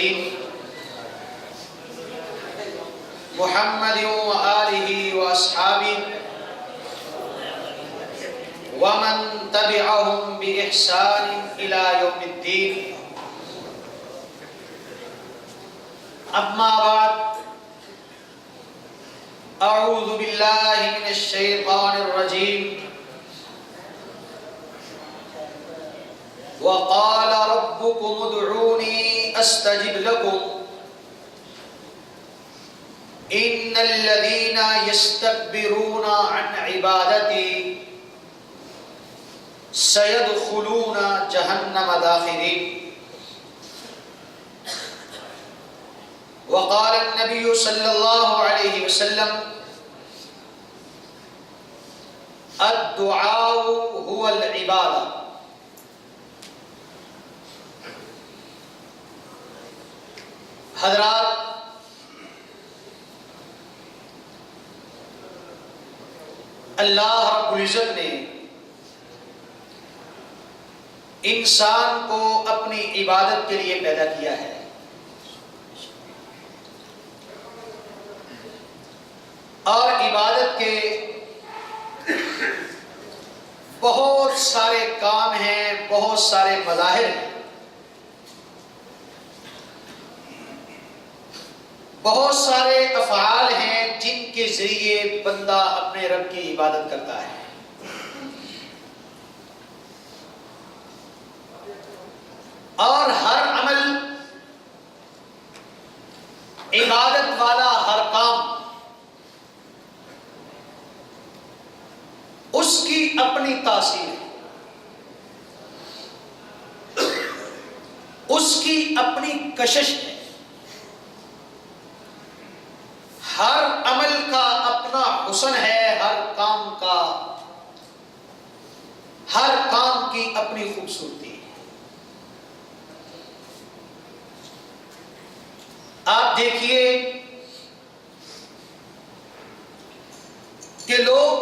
الدين محمد وآله وأصحابه ومن تبعهم بإحسان إلى يوم الدين. أما بعد، أعوذ بالله من الشيطان الرجيم. وقال ربكم ادعوني أستجب لكم إن الذين يستكبرون عن عبادتي سيدخلون جهنم داخرين. وقال النبي صلى الله عليه وسلم الدعاء هو العبادة. حضرات، اللہ رب العزت نے انسان کو اپنی عبادت کے لیے پیدا کیا ہے. اور عبادت کے بہت سارے کام ہیں، بہت سارے مظاہر ہیں، بہت سارے افعال ہیں جن کے ذریعے بندہ اپنے رب کی عبادت کرتا ہے. اور ہر عمل، عبادت والا ہر کام، اس کی اپنی تاثیر ہے، اس کی اپنی کشش ہے. ہر عمل کا اپنا حسن ہے، ہر کام کی اپنی خوبصورتی ہے. آپ دیکھیے کہ لوگ،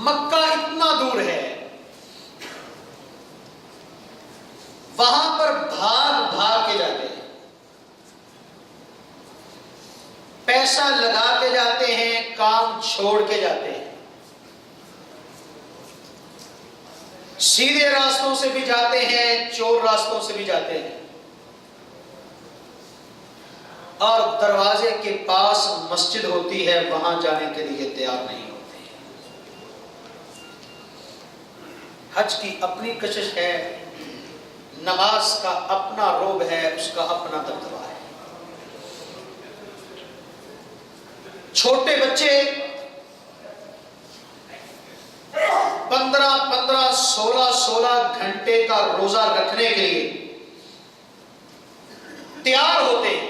مکہ اتنا دور ہے، وہاں پر بھاگ بھاگ کے جاتے ہیں، پیسہ لگا کے جاتے ہیں، کام چھوڑ کے جاتے ہیں، سیدھے راستوں سے بھی جاتے ہیں، چور راستوں سے بھی جاتے ہیں، اور دروازے کے پاس مسجد ہوتی ہے وہاں جانے کے لیے تیار نہیں ہوتے. حج کی اپنی کشش ہے، نماز کا اپنا روب ہے، اس کا اپنا دبدبہ ہے. چھوٹے بچے 15 16 گھنٹے کا روزہ رکھنے کے لیے تیار ہوتے ہیں.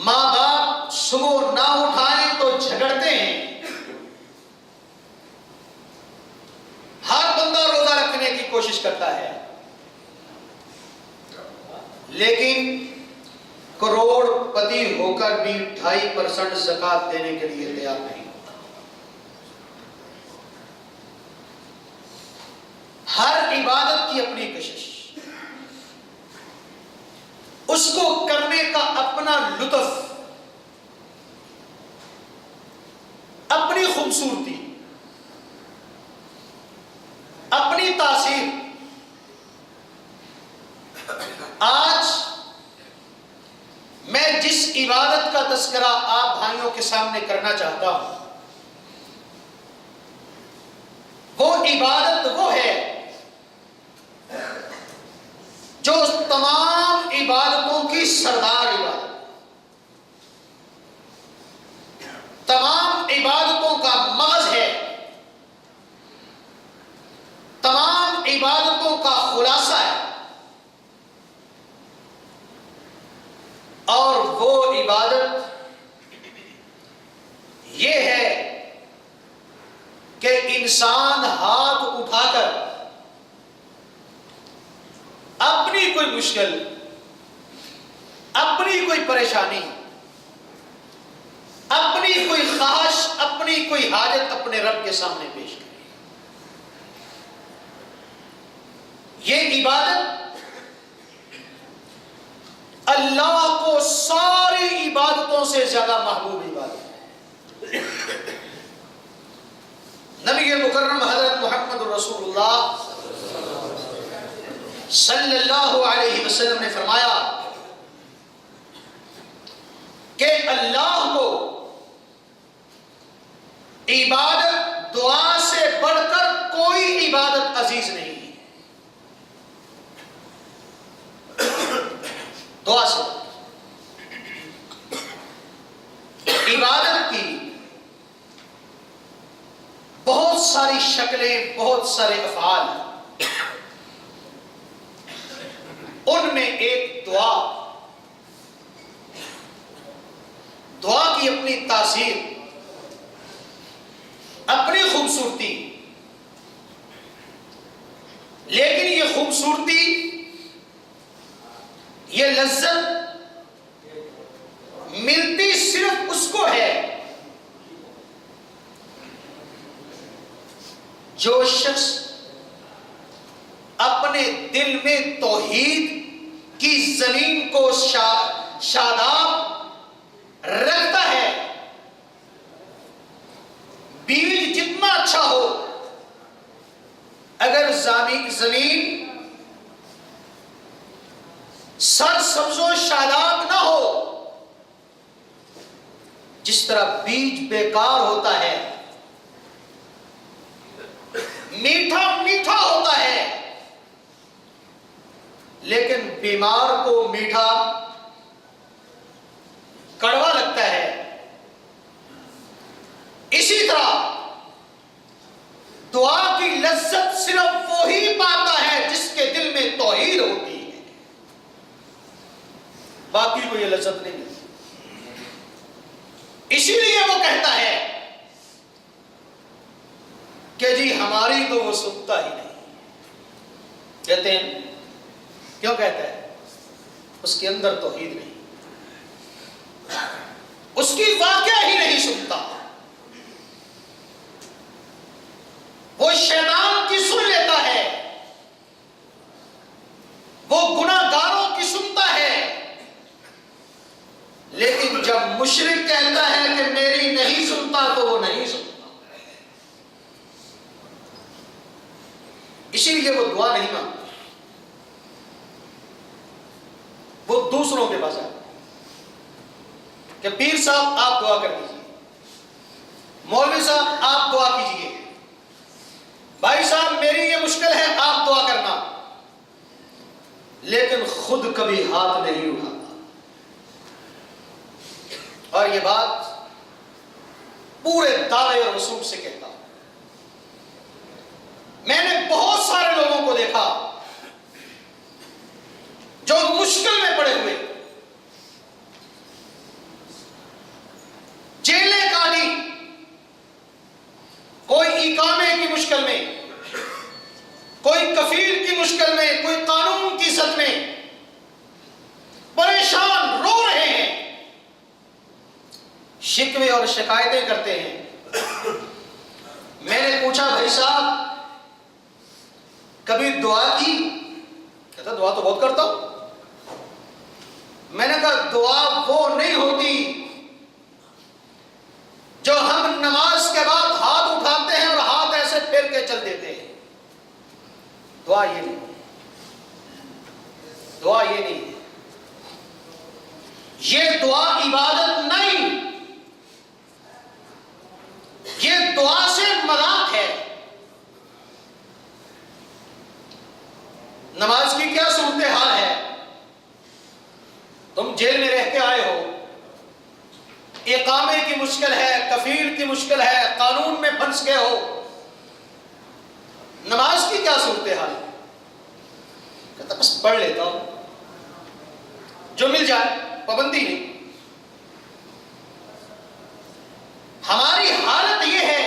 ماں باپ صبح نہ اٹھائیں تو جھگڑتے ہیں. ہر بندہ روزہ رکھنے کی کوشش کرتا ہے، لیکن کروڑ پتی ہو کر بھی 2.5% زکوٰۃ دینے کے لیے تیار نہیں ہوتا. ہر عبادت کی اپنی کشش، اس کو کرنے کا اپنا لطف، اپنی خوبصورتی، اپنی تاثیر. آج میں جس عبادت کا تذکرہ آپ بھائیوں کے سامنے کرنا چاہتا ہوں، وہ عبادت وہ ہے جو تمام عبادتوں کی سردار عبادت، تمام عبادتوں کا مغز ہے، تمام عبادتوں کا خلاصہ ہے. اور وہ عبادت یہ ہے کہ انسان ہاتھ اٹھا کر اپنی کوئی مشکل، اپنی کوئی پریشانی، اپنی کوئی خواہش، اپنی کوئی حاجت اپنے رب کے سامنے پیش کرے. یہ عبادت اللہ کو ساری عبادتوں سے زیادہ محبوب عبادت ہے۔ نبی مکرم حضرت محمد رسول اللہ صلی اللہ علیہ وسلم نے فرمایا کہ اللہ کو عبادت دعا سے بڑھ کر کوئی عبادت عزیز نہیں ہے۔ دعا سے عبادت کی بہت ساری شکلیں، بہت سارے افعال، ان میں ایک دعا کی اپنی تاثیر، اپنی خوبصورتی، لیکن یہ خوبصورتی، یہ لذت ملتی صرف اس کو ہے جو شخص اپنے دل میں توحید کی زمین کو شاداب رکھتا ہے۔ بیج جتنا اچھا ہو، اگر زمین سر سبز و شاداب نہ ہو، جس طرح بیج بیکار ہوتا ہے، میٹھا میٹھا ہوتا ہے، لیکن بیمار کو میٹھا کڑوا لگتا ہے، اسی طرح دعا کی لذت صرف وہی پاتا ہے جس کے دل میں توحید ہوتی ہے، باقی کو یہ لذت نہیں ملتی۔ اسی لیے وہ کہتا ہے کہ جی ہماری تو وہ سنتا ہی نہیں۔ کہتے ہیں کیوں کہتا ہے؟ اس کے اندر توحید نہیں، اس کی واقعہ ہی نہیں سنتا۔ وہ شیطان کی سن لیتا ہے، وہ گناہ گاروں کی سنتا ہے، لیکن جب مشرک کہتا ہے کہ میری نہیں سنتا تو وہ نہیں سنتا۔ اسی لیے وہ دعا نہیں مانگتا، وہ دوسروں کے پاس آتا کہ پیر صاحب آپ دعا کر دیجیے، مولوی صاحب آپ دعا کیجیے، بھائی صاحب میری یہ مشکل ہے آپ دعا کرنا، لیکن خود کبھی ہاتھ نہیں اٹھاتا۔ اور یہ بات پورے دعوے اور رسوخ سے کہتا ہوں، میں نے بہت سارے لوگوں کو دیکھا جو مشکل میں پڑے ہوئے، جیلیں کاٹی، کوئی اقامے کی مشکل میں، کوئی کفیل کی مشکل میں، کوئی قانون کی زد میں، پریشان رو رہے ہیں، شکوے اور شکایتیں کرتے ہیں۔ میں نے پوچھا بھائی صاحب کبھی دعا کی؟ کہتا دعا تو بہت کرتا ہوں۔ میں نے کہا دعا وہ نہیں ہوتی جو ہم نماز کے بعد ہاتھ اٹھاتے ہیں اور ہاتھ ایسے پھیر کے چل دیتے ہیں، دعا یہ نہیں، دعا یہ نہیں، یہ دعا عبادت نہیں، یہ دعا سے مذاق ہے۔ نماز کی کیا صورتحال ہے؟ تم جیل میں رہ کے آئے ہو، اقامے کی مشکل ہے، کفیل کی مشکل ہے، قانون میں پھنس گئے ہو، نماز کی کیا صورتحال ہے؟ کہتا بس پڑھ لیتا ہوں، جو مل جائے، پابندی نہیں۔ ہماری حالت یہ ہے،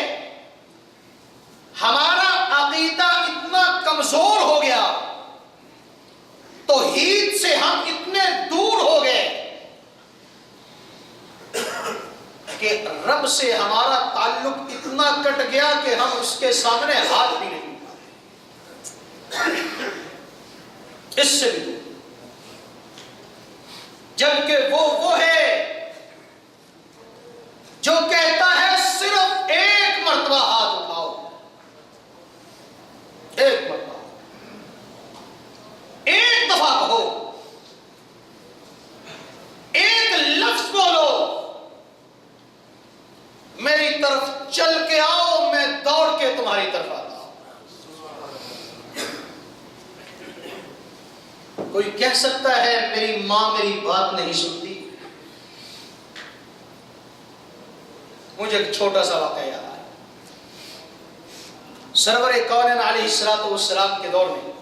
ہمارا عقیدہ اتنا کمزور ہو گیا، توحید سے ہم اتنے دور ہو گئے کہ رب سے ہمارا تعلق اتنا کٹ گیا کہ ہم اس کے سامنے ہاتھ بھی نہیں اٹھاتے۔ اس سے بھی دور، جبکہ وہ ہے جو کہتا ہے صرف ایک مرتبہ ہاتھ اٹھاؤ، ایک مرتبہ، ایک دفعہ کہو، ایک لفظ بولو، میری طرف چل کے آؤ، میں دوڑ کے تمہاری طرف آتا ہوں۔ کوئی کہہ سکتا ہے میری ماں میری بات نہیں سنتی؟ مجھے ایک چھوٹا سا واقعہ یاد آیا۔ سرور کونین علیہ الصلوۃ والسلام کے دور میں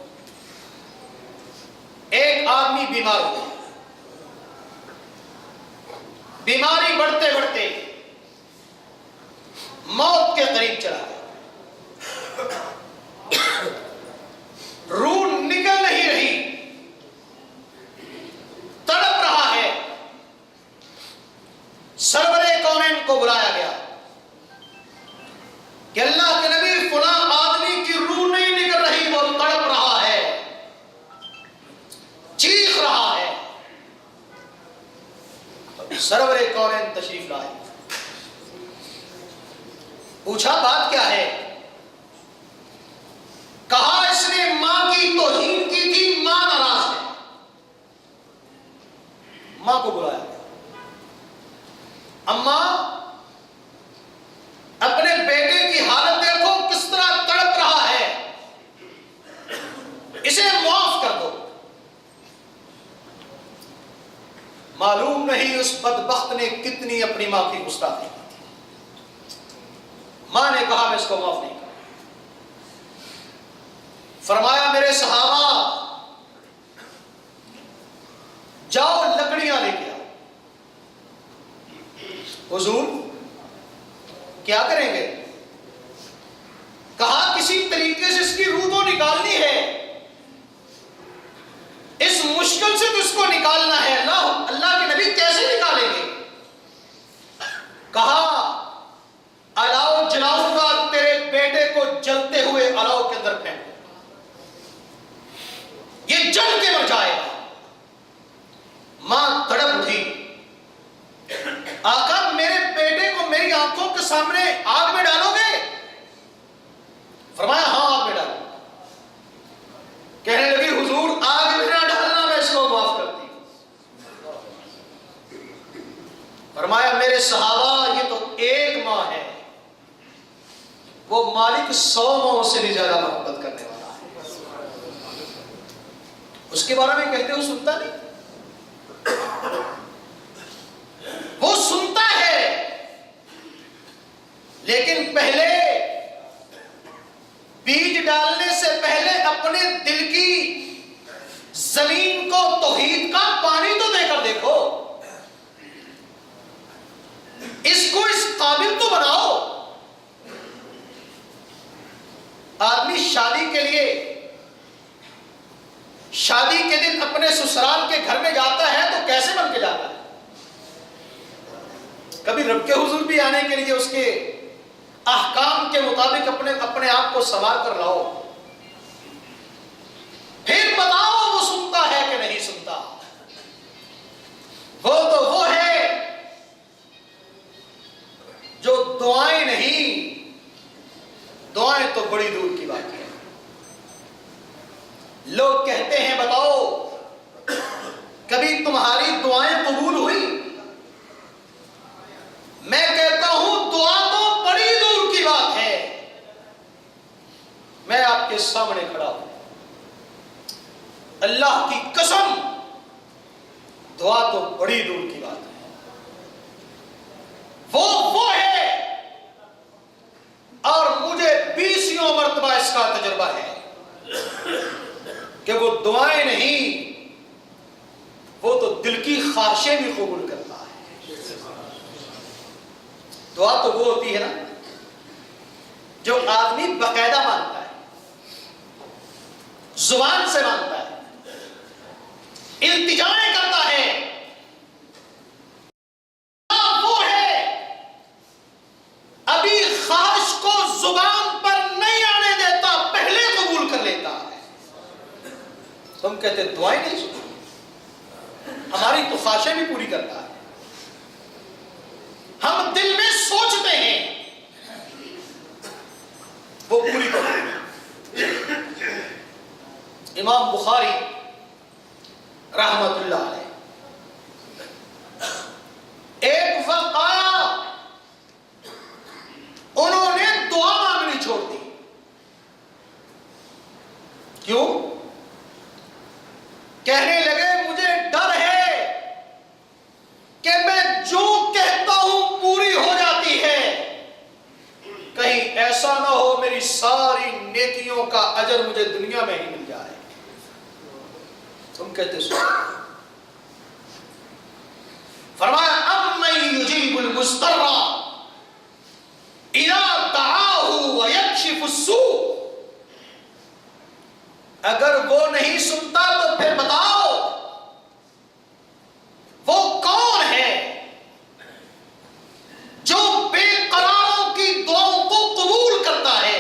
ایک آدمی بیمار ہوا، بیماری بڑھتے بڑھتے موت کے قریب چلا گیا، روح نکل نہیں رہی، تڑپ رہا ہے۔ سرور کونین کو بلایا گیا کہ اللہ کے نبی فلاں آدمی کی روح نہیں نکل رہی، وہ تڑپ رہا ہے، چیخ رہا ہے۔ سرور کونین تشریف لائے، پوچھا بات کیا ہے؟ کہا اس نے ماں کی توہین کی تھی، ماں ناراض ہے۔ ماں کو بلایا گیا، اماں اپنے بیٹے کی حالت دیکھو کس طرح تڑپ رہا ہے، اسے معاف کر دو۔ معلوم نہیں اس بدبخت نے کتنی اپنی ماں کی گستاخی کی تھی۔ ماں نے کہا میں اس کو معاف نہیں کروں۔ فرمایا میرے صحابہ جاؤ لکڑیاں لے کے آؤ۔ حضور کیا کریں گے؟ کہا کسی طریقے سے اس کی روح تو نکالنی ہے، اس مشکل سے تو اس کو نکالنا ہے، اللہ کے نبی کیسے نکالیں گے؟ کہا الاؤ جلاؤں گا، تیرے بیٹے کو جلتے ہوئے الاؤ کے اندر پھینک، یہ جل کے مر جائے گا۔ ماں تڑپ اٹھی، آقا میرے بیٹے کو میری آنکھوں کے سامنے آگ میں ڈالو گے؟ فرمایا ہاں آگ میں ڈالو۔ کہنے لگی حضور آگ میں نہ ڈالنا، میں اس کو معاف کرتی ہوں۔ فرمایا میرے صحابہ یہ تو ایک ماں ہے، وہ مالک 100 ماں سے بھی زیادہ محبت کرنے والا ہے، اس کے بارے میں کہتے ہو سنتا نہیں؟ وہ سنتا ہے، لیکن پہلے بیج ڈالنے سے پہلے اپنے دل کی زمین کو توحید کا پانی تو دے کر دیکھو، اس کو اس قابل تو بناؤ۔ آدمی شادی کے لیے شادی کے دن اپنے سسرال کے گھر میں جاتا ہے تو کیسے بن کے جاتا ہے؟ کبھی رب کے حضور بھی آنے کے لیے اس کے احکام کے مطابق اپنے آپ کو سنوار کر لاؤ، پھر بتاؤ وہ سنتا ہے کہ نہیں سنتا۔ وہ تو وہ ہے جو دعائیں نہیں، دعائیں تو بڑی دور کی بات ہے۔ لوگ کہتے ہیں بتاؤ کبھی تمہاری دعائیں قبول ہوئی؟ میں کہتا ہوں دعا تو بڑی دور کی بات ہے۔ میں آپ کے سامنے کھڑا ہوں، اللہ کی قسم دعا تو بڑی دور کی بات ہے۔ وہ ہے، اور مجھے 20 مرتبہ اس کا تجربہ ہے کہ وہ دعائیں نہیں، وہ تو دل کی خواہشیں بھی قبول کرتا ہے۔ دعا تو وہ ہوتی ہے نا جو آدمی باقاعدہ مانتا ہے، زبان سے مانتا ہے، التجائیں کرتا ہے۔ وہ ہے ابھی خواہش کو زبان پر نہیں آنے دیتا، پہلے قبول کر لیتا ہے۔ تم کہتے دعائیں نہیں سنتی، ہماری تو خواہشیں بھی پوری کرتا ہے، ہم دل میں سوچتے ہیں وہ پوری کرتے ہیں۔ امام بخاری رحمت اللہ علیہ ایک وقت آیا، انہوں نے دعا مانگنی چھوڑ دی۔ کیوں؟ کہنے لگے مجھے ڈر ہے کہ میں جو کہتا ہوں پوری ہو جاتی ہے، کہیں ایسا نہ ہو میری ساری نیکیوں کا اجر مجھے دنیا میں ہی مل جائے۔ تم کہتے سو، فرمایا امن یجیب المضطر اذا دعاہ ویکشف السوء، اگر وہ نہیں سنتا تو پھر بتاؤ وہ کون ہے جو بے قراروں کی دعاؤں کو قبول کرتا ہے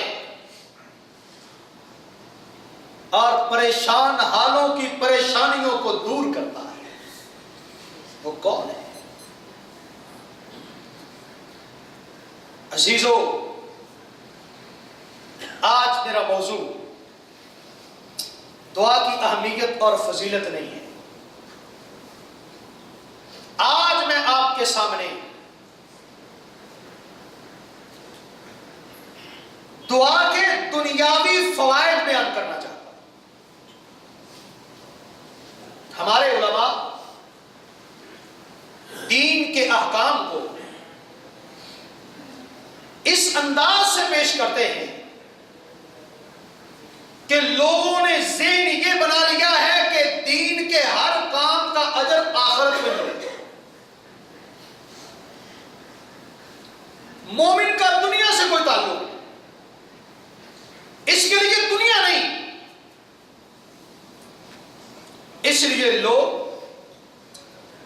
اور پریشان حالوں کی پریشانیوں کو دور کرتا ہے، وہ کون ہے؟ عزیزو، آج میرا موضوع دعا کی اہمیت اور فضیلت نہیں ہے۔ آج میں آپ کے سامنے دعا کے دنیاوی فوائد بیان کرنا چاہتا ہوں۔ ہمارے علماء دین کے احکام کو اس انداز سے پیش کرتے ہیں کہ لوگوں نے ذہن یہ بنا لیا ہے کہ دین کے ہر کام کا اجر آخرت میں ملے گا۔ مومن کا دنیا سے کوئی تعلق نہیں، اس کے لیے دنیا نہیں، اس لیے لوگ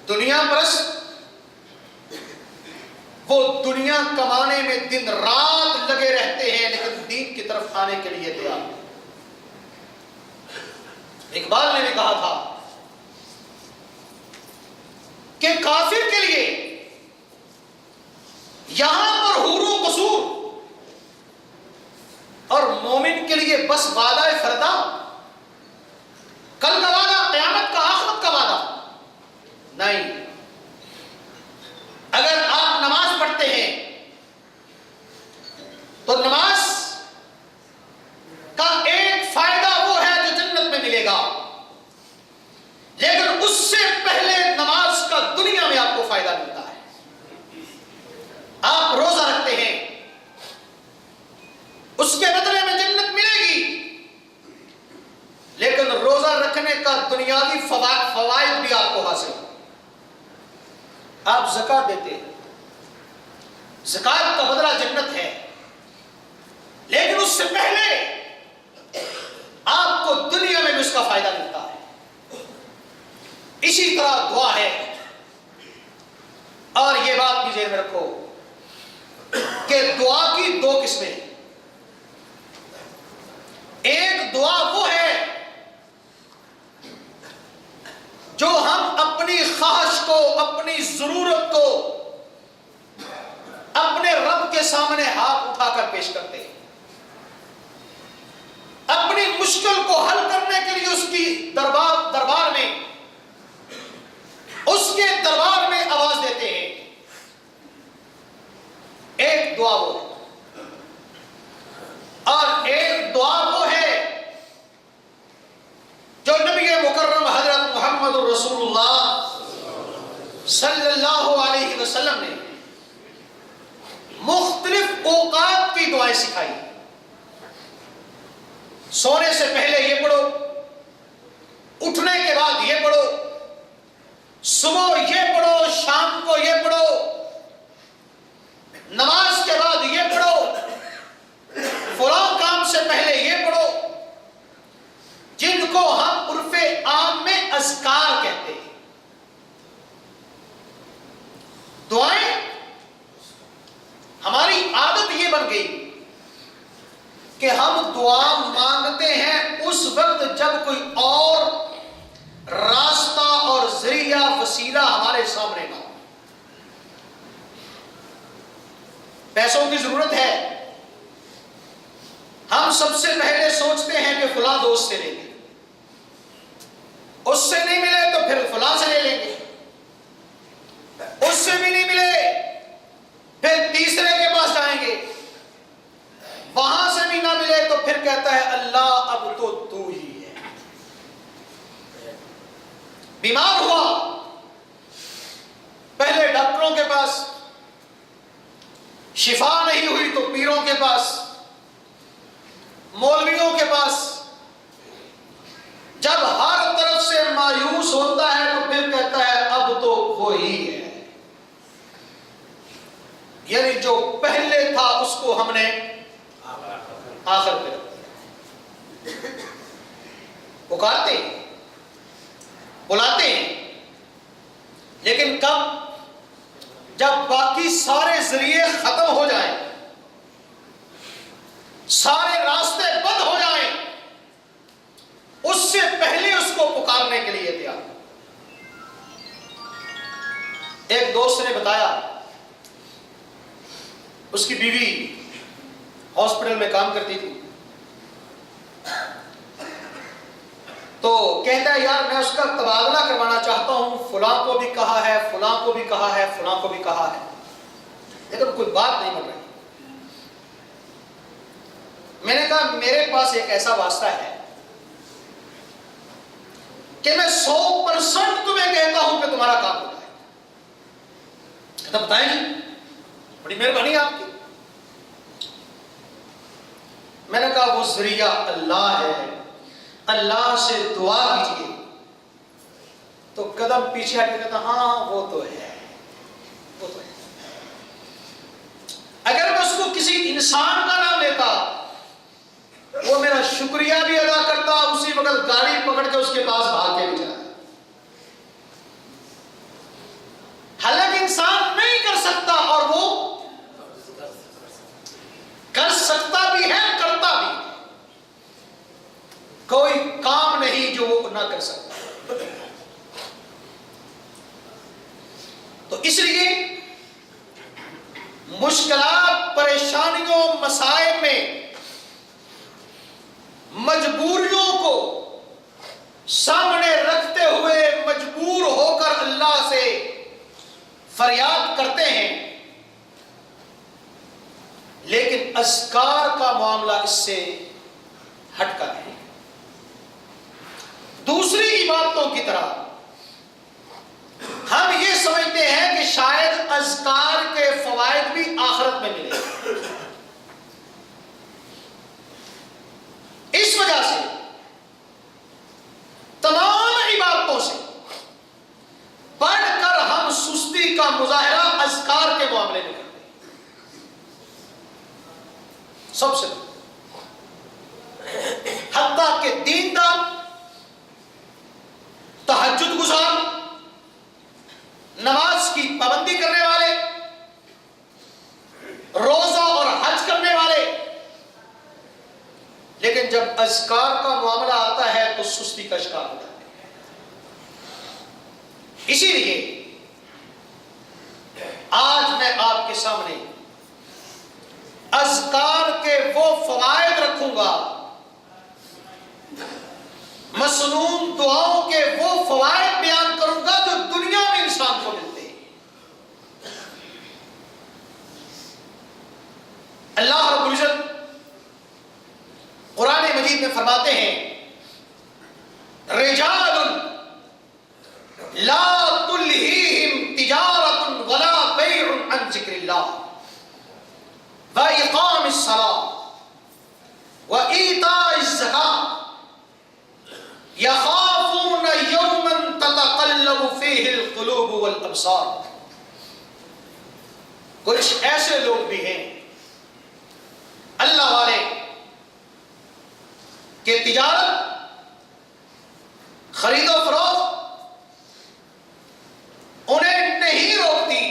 دنیا پرست، وہ دنیا کمانے میں دن رات لگے رہتے ہیں لیکن دین کی طرف آنے کے لیے تیار نہیں۔ اقبال نے بھی کہا تھا کہ کافر کے لیے یہاں پر حور و قصور اور مومن کے لیے بس وعدہ فردا، کل کا وعدہ، قیامت کا، آخرت کا وعدہ نہیں۔ اگر آپ نماز پڑھتے ہیں تو نماز کا ایک فائدہ وہ ہے جو جنت میں ملے گا، لیکن اس سے پہلے نماز کا دنیا میں آپ کو فائدہ ملتا ہے۔ آپ روزہ رکھتے ہیں، اس کے بدلے میں جنت ملے گی، لیکن روزہ رکھنے کا دنیاوی فوائد بھی آپ کو حاصل ہو۔ آپ زکات دیتے ہیں، زکات کا بدلہ جنت ہے، لیکن اس سے پہلے آپ کو دنیا میں بھی اس کا فائدہ ملتا ہے۔ اسی طرح دعا ہے، اور یہ بات بھی ذہن میں رکھو کہ دعا کی دو قسمیں ہیں۔ ایک دعا وہ ہے جو ہم اپنی خواہش کو، اپنی ضرورت کو اپنے رب کے سامنے ہاتھ اٹھا کر پیش کرتے ہیں، اپنی مشکل کو حل کرنے کے لیے اس کی دربار میں، اس کے دربار میں آواز دیتے ہیں۔ ایک دعا وہ ہے، اور ایک دعا وہ ہے جو نبی مکرم حضرت محمد رسول اللہ صلی اللہ علیہ وسلم نے مختلف اوقات کی دعائیں سکھائی۔ سونے سے پہلے یہ پڑھو، اٹھنے کے بعد یہ پڑھو، صبح یہ پڑھو، شام کو یہ پڑھو، نماز کے بعد یہ پڑھو، فلاں کام سے پہلے یہ پڑھو، جن کو ہم عرف عام میں اذکار کہتے ہیں۔ دعائیں ہماری عادت یہ بن گئی کہ ہم دعا مانگتے ہیں اس وقت جب کوئی اور پیسوں کی ضرورت ہے، ہم سب سے پہلے سوچتے ہیں کہ فلاں دوست سے لیں گے، اس سے نہیں ملے تو پھر فلاں سے لے لیں گے، اس سے بھی نہیں ملے پھر تیسرے کے پاس جائیں گے، وہاں سے بھی نہ ملے تو پھر کہتا ہے اللہ اب تو ہی ہے۔ بیمار ہوا، پہلے ڈاکٹروں کے پاس، شفا نہیں ہوئی تو پیروں کے پاس، مولویوں کے پاس، جب ہر طرف سے مایوس ہوتا ہے تو پھر کہتا ہے اب تو وہی ہے، یعنی جو پہلے تھا اس کو ہم نے آخر پہ رکھ دیا۔ پکارتے ہیں، بلاتے ہیں، لیکن کب؟ جب باقی سارے ذریعے ختم ہو جائیں، سارے راستے بند ہو جائیں، اس سے پہلے اس کو پکارنے کے لیے تیار۔ ایک دوست نے بتایا، اس کی بیوی ہاسپٹل میں کام کرتی تھی، تو کہتا ہے یار میں اس کا تبادلہ کروانا چاہتا ہوں، فلاں کو بھی کہا ہے، فلاں کو بھی کہا ہے، فلاں کو بھی کہا ہے، لیکن کوئی بات نہیں بن رہی۔ میں نے کہا میرے پاس ایک ایسا واسطہ ہے کہ میں 100% تمہیں کہتا ہوں کہ تمہارا کام ہوتا ہے۔ کہتا بتائیں جی، بڑی مہربانی آپ کی۔ میں نے کہا وہ ذریعہ اللہ ہے، اللہ سے دعا کیجیے۔ تو قدم پیچھے ہٹ کے کہتا ہاں وہ تو ہے، وہ تو ہے۔ اگر میں اس کو کسی انسان کا نام لیتا، وہ میرا شکریہ بھی ادا کرتا، اسی وقت گاڑی پکڑ کے اس کے پاس بھاگ کے بھی چلا۔ حالانکہ انسان نہیں کر سکتا اور وہ کر سکتا بھی ہے، کرتا بھی۔ کوئی کام نہیں جو وہ نہ کر سکتا۔ تو اس لیے مشکلات، پریشانیوں، مسائل میں مجبوریوں کو سامنے رکھتے ہوئے مجبور ہو کر اللہ سے فریاد کرتے ہیں، لیکن اذکار کا معاملہ اس سے ہٹ کر ہے۔ دوسری عبادتوں کی طرح ہم یہ سمجھتے ہیں کہ شاید اذکار کے فوائد بھی آخرت میں ملے۔ اس وجہ سے تمام عبادتوں سے بڑھ کر ہم سستی کا مظاہرہ اذکار کے معاملے میں کرتے ہیں، سب سے حتیٰ کہ دیندار، تہجد گزار، نماز کی پابندی کرنے والے، روزہ اور حج کرنے والے، لیکن جب اذکار کا معاملہ آتا ہے تو سستی کا شکار ہوتا ہے۔ اسی لیے آج میں آپ کے سامنے اذکار کے وہ فوائد رکھوں گا، مسنون دعاؤں کے وہ فوائد بیان کروں گا جو دنیا میں انسان کو ملتے ہیں۔ اللہ رب العزت قرآن مجید میں فرماتے ہیں رجال لا تلہیہم تجارت ولا بیع عن ذکر اللہ وإقام الصلاة وإيتاء الزکاة یخافون یوما تتقلب فیہ القلوب والابصار۔ کچھ ایسے لوگ بھی ہیں اللہ والے کہ تجارت، خرید و فروخت انہیں نہیں روکتی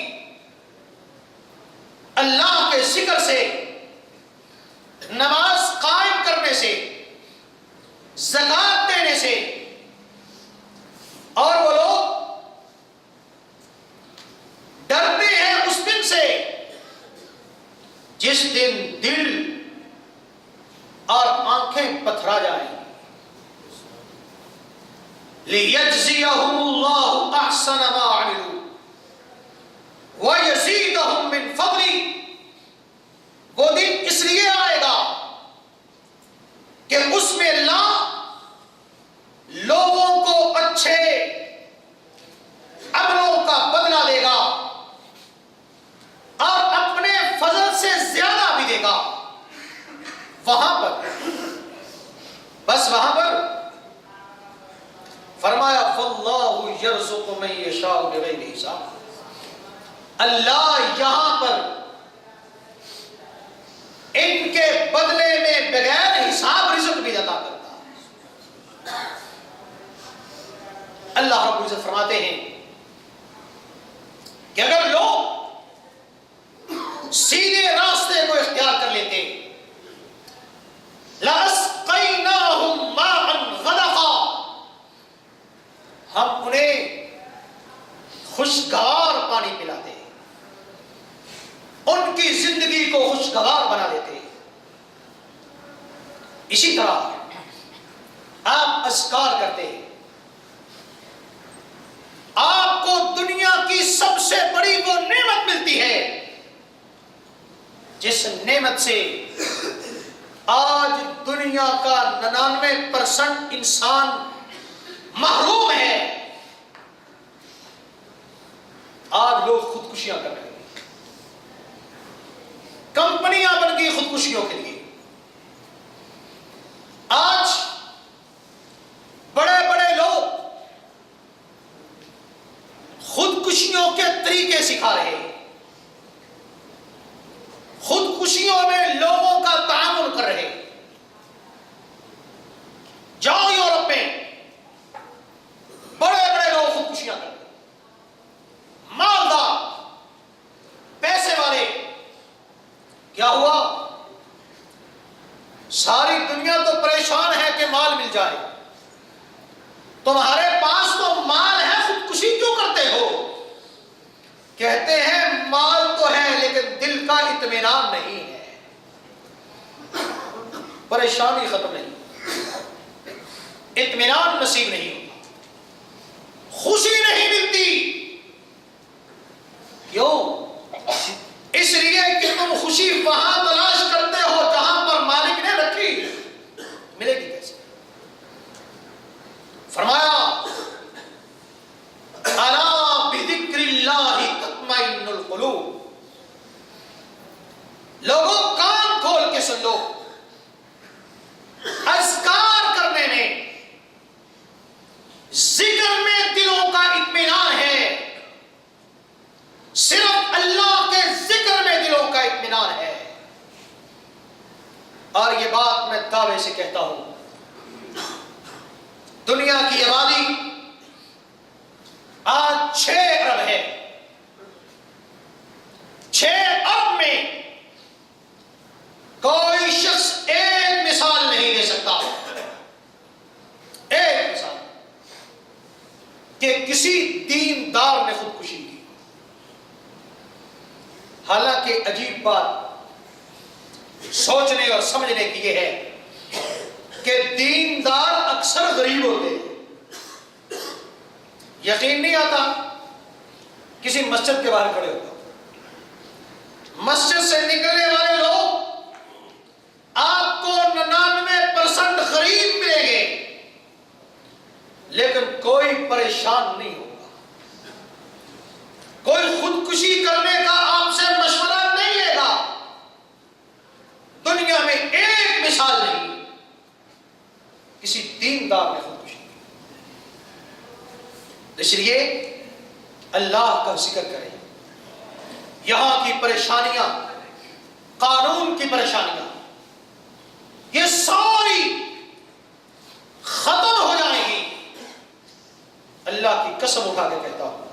اللہ کے ذکر سے، نماز قائم کرنے سے، زکات دینے سے، اور وہ لوگ ڈرتے ہیں اس دن سے جس دن دل اور آنکھیں پتھرا جائیں. لِيَجْزِيَهُمُ اللَّهُ أَحْسَنَ مَا عَمِلُوا وَيَزِيدَهُم مِّن فَضْلِهِ. وہ دن اس لیے آئے گا کہ اس میں اللہ لوگوں کو اچھے عملوں کا بدلہ دے گا اور اپنے فضل سے زیادہ بھی دے گا. وہاں پر بس وہاں پر فرمایا وَاللَّهُ يَرْزُقُ مَن يَشَاءُ بِغَيْرِ حساب. اللہ یہاں پر ان کے بدلے میں بغیر حساب رزق بھی عطا کرتا ہے. اللہ رب العزت فرماتے ہیں کہ اگر لوگ سیدھے راستے کو اختیار کر لیتے لَأَسْقَيْنَاهُمْ مَاءً غَدَقًا، ہم انہیں خوشگوار پانی پلاتے، ان کی زندگی کو خوشگوار بنا دیتے. اسی طرح آپ اذکار کرتے ہیں، آپ کو دنیا کی سب سے بڑی وہ نعمت ملتی ہے جس نعمت سے آج دنیا کا 99% انسان محروم ہے. آج لوگ خودکشیاں کر رہے ہیں، کمپنیاں بن گئی خودکشیوں کے لیے. آج بڑے بڑے لوگ خودکشیوں کے طریقے سکھا رہے ہیں، خودکشیوں میں لوگوں کا تعاون کر رہے ہیں. جاؤ یورپ میں بڑے بڑے لوگ خودکشیاں کر رہے ہیں، مالدار پیسے والے. کیا ہوا؟ ساری دنیا تو پریشان ہے کہ مال مل جائے، تمہارے پاس تو مال ہے، خودکشی کیوں کرتے ہو؟ کہتے ہیں مال تو ہے لیکن دل کا اطمینان نہیں ہے، پریشانی ختم نہیں، اطمینان نصیب نہیں ہوتا، خوشی نہیں ملتی. کیوں؟ اس لیے کہ تم خوشی وہاں تلاش کرتے ہو جہاں پر مالک نے رکھی، ملے گی کیسے؟ فرمایا الا بذکر اللہ تطمئن القلوب. لوگوں کان کھول کے سن لو، اذکار کرنے میں، ذکر میں دلوں کا اطمینان ہے. صرف اللہ کے ذکر میں دلوں کا اطمینان ہے. اور یہ بات میں دعوے سے کہتا ہوں، دنیا کی آبادی آج 6 ارب ہے. 6 ارب میں کوئی شخص ایک مثال نہیں دے سکتا، ایک مثال کہ کسی دیندار نے خودکشی کی. حالانکہ عجیب بات سوچنے اور سمجھنے کی یہ ہے کہ دیندار اکثر غریب ہوتے ہیں. یقین نہیں آتا، کسی مسجد کے باہر کھڑے ہوتا، مسجد سے نکلنے والے لوگ آپ کو 99% غریب ملیں گے لیکن کوئی پریشان نہیں ہوگا، کوئی خودکشی کرنے کا آپ سے مشورہ نہیں لے گا. دنیا میں ایک مثال نہیں کسی دیندار نے خودکشی کی. اس لیے اللہ کا ذکر کریں. یہاں کی پریشانیاں، قانون کی پریشانیاں، یہ ساری ختم ہو جائیں گی. اللہ کی قسم اٹھا کے کہتا ہوں،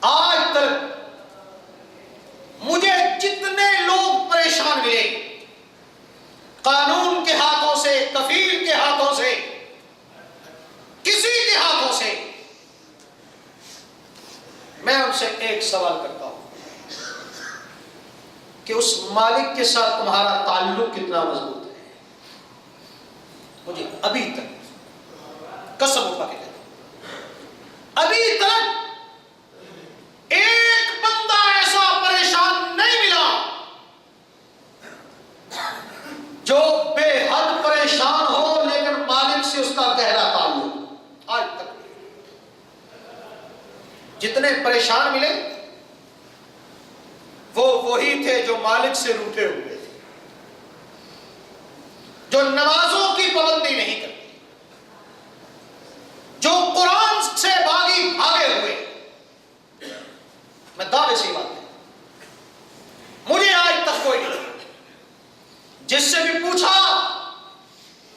آج تک مجھے جتنے لوگ پریشان ملے، قانون کے ہاتھوں سے، کفیل کے ہاتھوں سے، کسی کے ہاتھوں سے، میں ان سے ایک سوال کرتا ہوں، کہ اس مالک کے ساتھ تمہارا تعلق کتنا مضبوط ہے. مجھے ابھی تک قسم اٹھا کے کہتا ہوں، ابھی تک ایک بندہ ایسا پریشان نہیں ملا جو بے حد پریشان ہو لیکن مالک سے اس کا گہرا تعلق. آج تک جتنے پریشان ملے وہ وہی تھے جو مالک سے روٹھے ہوئے تھے، جو نمازوں کی پابندی نہیں کرتے، جو قرآن سے بھاگے ہوئے. میں دعوے سے بات ہے، مجھے آج تک کوئی نہیں جس سے بھی پوچھا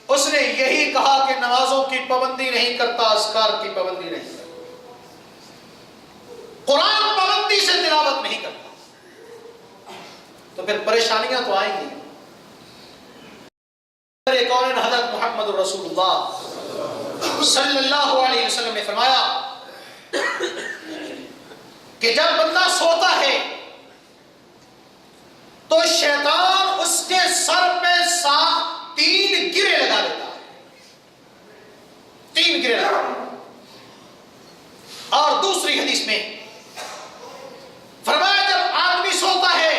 اس نے یہی کہا کہ نمازوں کی پابندی نہیں کرتا، اذکار کی پابندی نہیں کرتا، قرآن پابندی سے تلاوت نہیں کرتا. تو پھر پریشانیاں تو آئیں گی. کون حضرت محمد رسول اللہ صلی اللہ علیہ وسلم نے فرمایا کہ جب بندہ سوتا ہے تو شیطان اس کے سر پہ 3 گرے لگا دیتا ہے. 3 گرے لگا. اور دوسری حدیث میں فرمایا جب آدمی سوتا ہے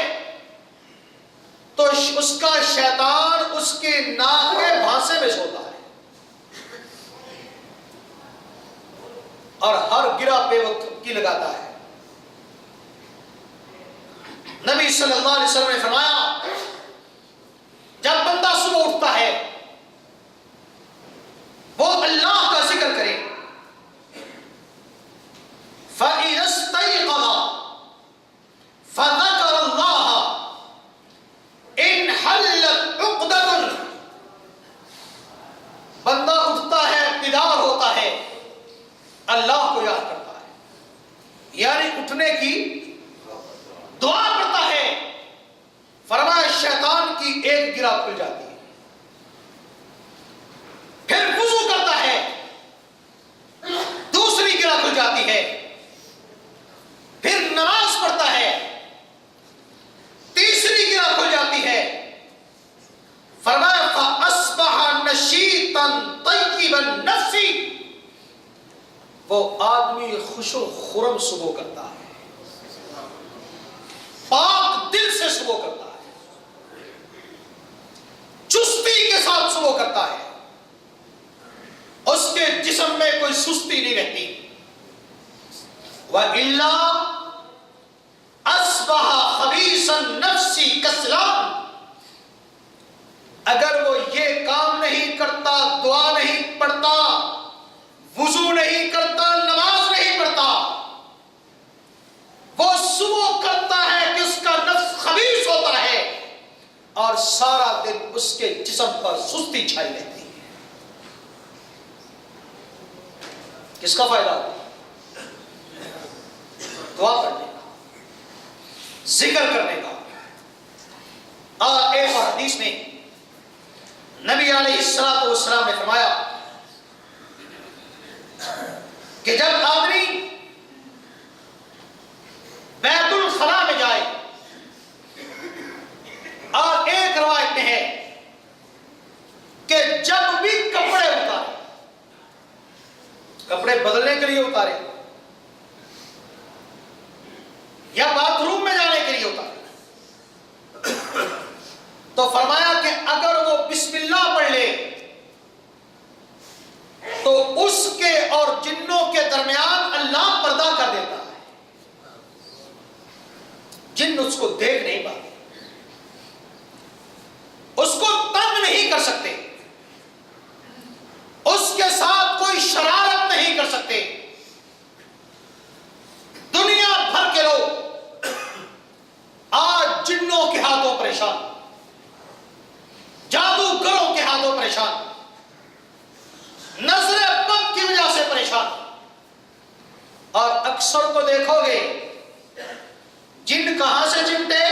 تو اس کا شیطان اس کے ناک کے بھانسے میں سوتا ہے اور ہر گرا پہ وہ تھپکی لگاتا ہے. نبی صلی اللہ علیہ وسلم نے فرمایا جب بندہ صبح اٹھتا ہے وہ اللہ کا ذکر کرے، فَإِذَا اسْتَيْقَظَ فَذَكَرَ اللَّهَ انحلت عقدۃ. بندہ اٹھتا ہے، بیدار ہوتا ہے، اللہ کو یاد کرتا ہے، یعنی اٹھنے کی دعا کرتا ہے. فرمایا شیطان کی ایک گرہ کھل جاتی ہے. پھر وضو کرتا ہے، دوسری گرہ کھل جاتی ہے. پھر نماز پڑھتا ہے، تیسری گرہ کھل جاتی ہے. فرمایا فَأَصْبَحَ نَشِيطًا طَيِّبَ النَّفْسِ. وہ آدمی خوش و خرم صبح کرتا ہے، پاک دل سے صبح کرتا ہے، چستی کے ساتھ صبح کرتا ہے، اس کے جسم میں کوئی سستی نہیں رہتی. وَإِلَّا أَصْبَحَ خَبِيثَ النَّفْسِ كَسْلَانٍ. اگر وہ یہ کام نہیں کرتا، دعا نہیں پڑھتا، وضو نہیں کرتا، نماز نہیں پڑھتا، وہ صبح کرتا ہے کہ اس کا نفس خبیث ہوتا ہے اور سارا دن اس کے جسم پر سستی چھائی رہتی ہے. کس کا فائدہ ہوتا ہے؟ دعا پڑھنے کا، ذکر کرنے کا. اور ایک اور حدیث میں نبی علیہ الصلوۃ والسلام نے فرمایا کہ جب آدمی بیت الخلاء میں جائے، اور ایک روایت میں ہے کہ جب بھی کپڑے اتارے، کپڑے بدلنے کے لیے اتارے یا باتھ روم میں جانے کے لیے اتارے، تو فرمایا کہ اگر وہ بسم اللہ پڑھ لے تو اس کے اور جنوں کے درمیان اللہ پردہ کر دیتا ہے. جن اس کو دیکھ نہیں پاتے، اس کو تنگ نہیں کر سکتے، اس کے ساتھ کوئی شرارت نہیں کر سکتے. دنیا بھر کے لوگ آج جنوں کے ہاتھوں پریشان، جادوگروں کے ہاتھوں پریشان، نظر بد کی وجہ سے پریشان. اور اکثر تو دیکھو گے جن کہاں سے چمٹے،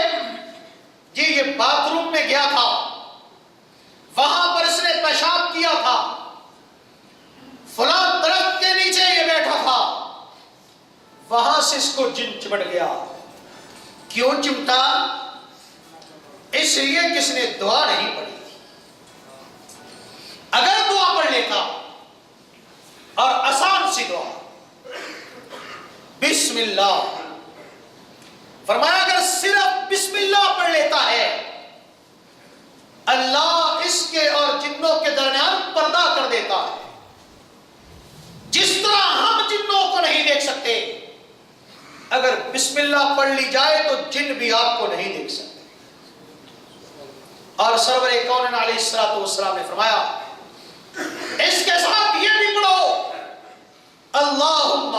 جی یہ باتھ روم میں گیا تھا، وہاں پر اس نے پیشاب کیا تھا، فلاں درخت کے نیچے یہ بیٹھا تھا، وہاں سے اس کو جن چمٹ گیا. کیوں چمٹا؟ اس لیے کس نے دعا نہیں پڑھی تھی. اگر دعا پڑھ لیتا اور آسان سی دعا بسم اللہ، فرمایا اگر صرف بسم اللہ پڑھ لیتا ہے اللہ اس کے اور جنوں کے درمیان پردہ کر دیتا ہے. جس طرح ہم جنوں کو نہیں دیکھ سکتے، اگر بسم اللہ پڑھ لی جائے تو جن بھی آپ کو نہیں دیکھ سکتے. اور سرور کونین علیہ الصلوۃ والسلام نے فرمایا اس کے ساتھ یہ بھی پڑھو اللہم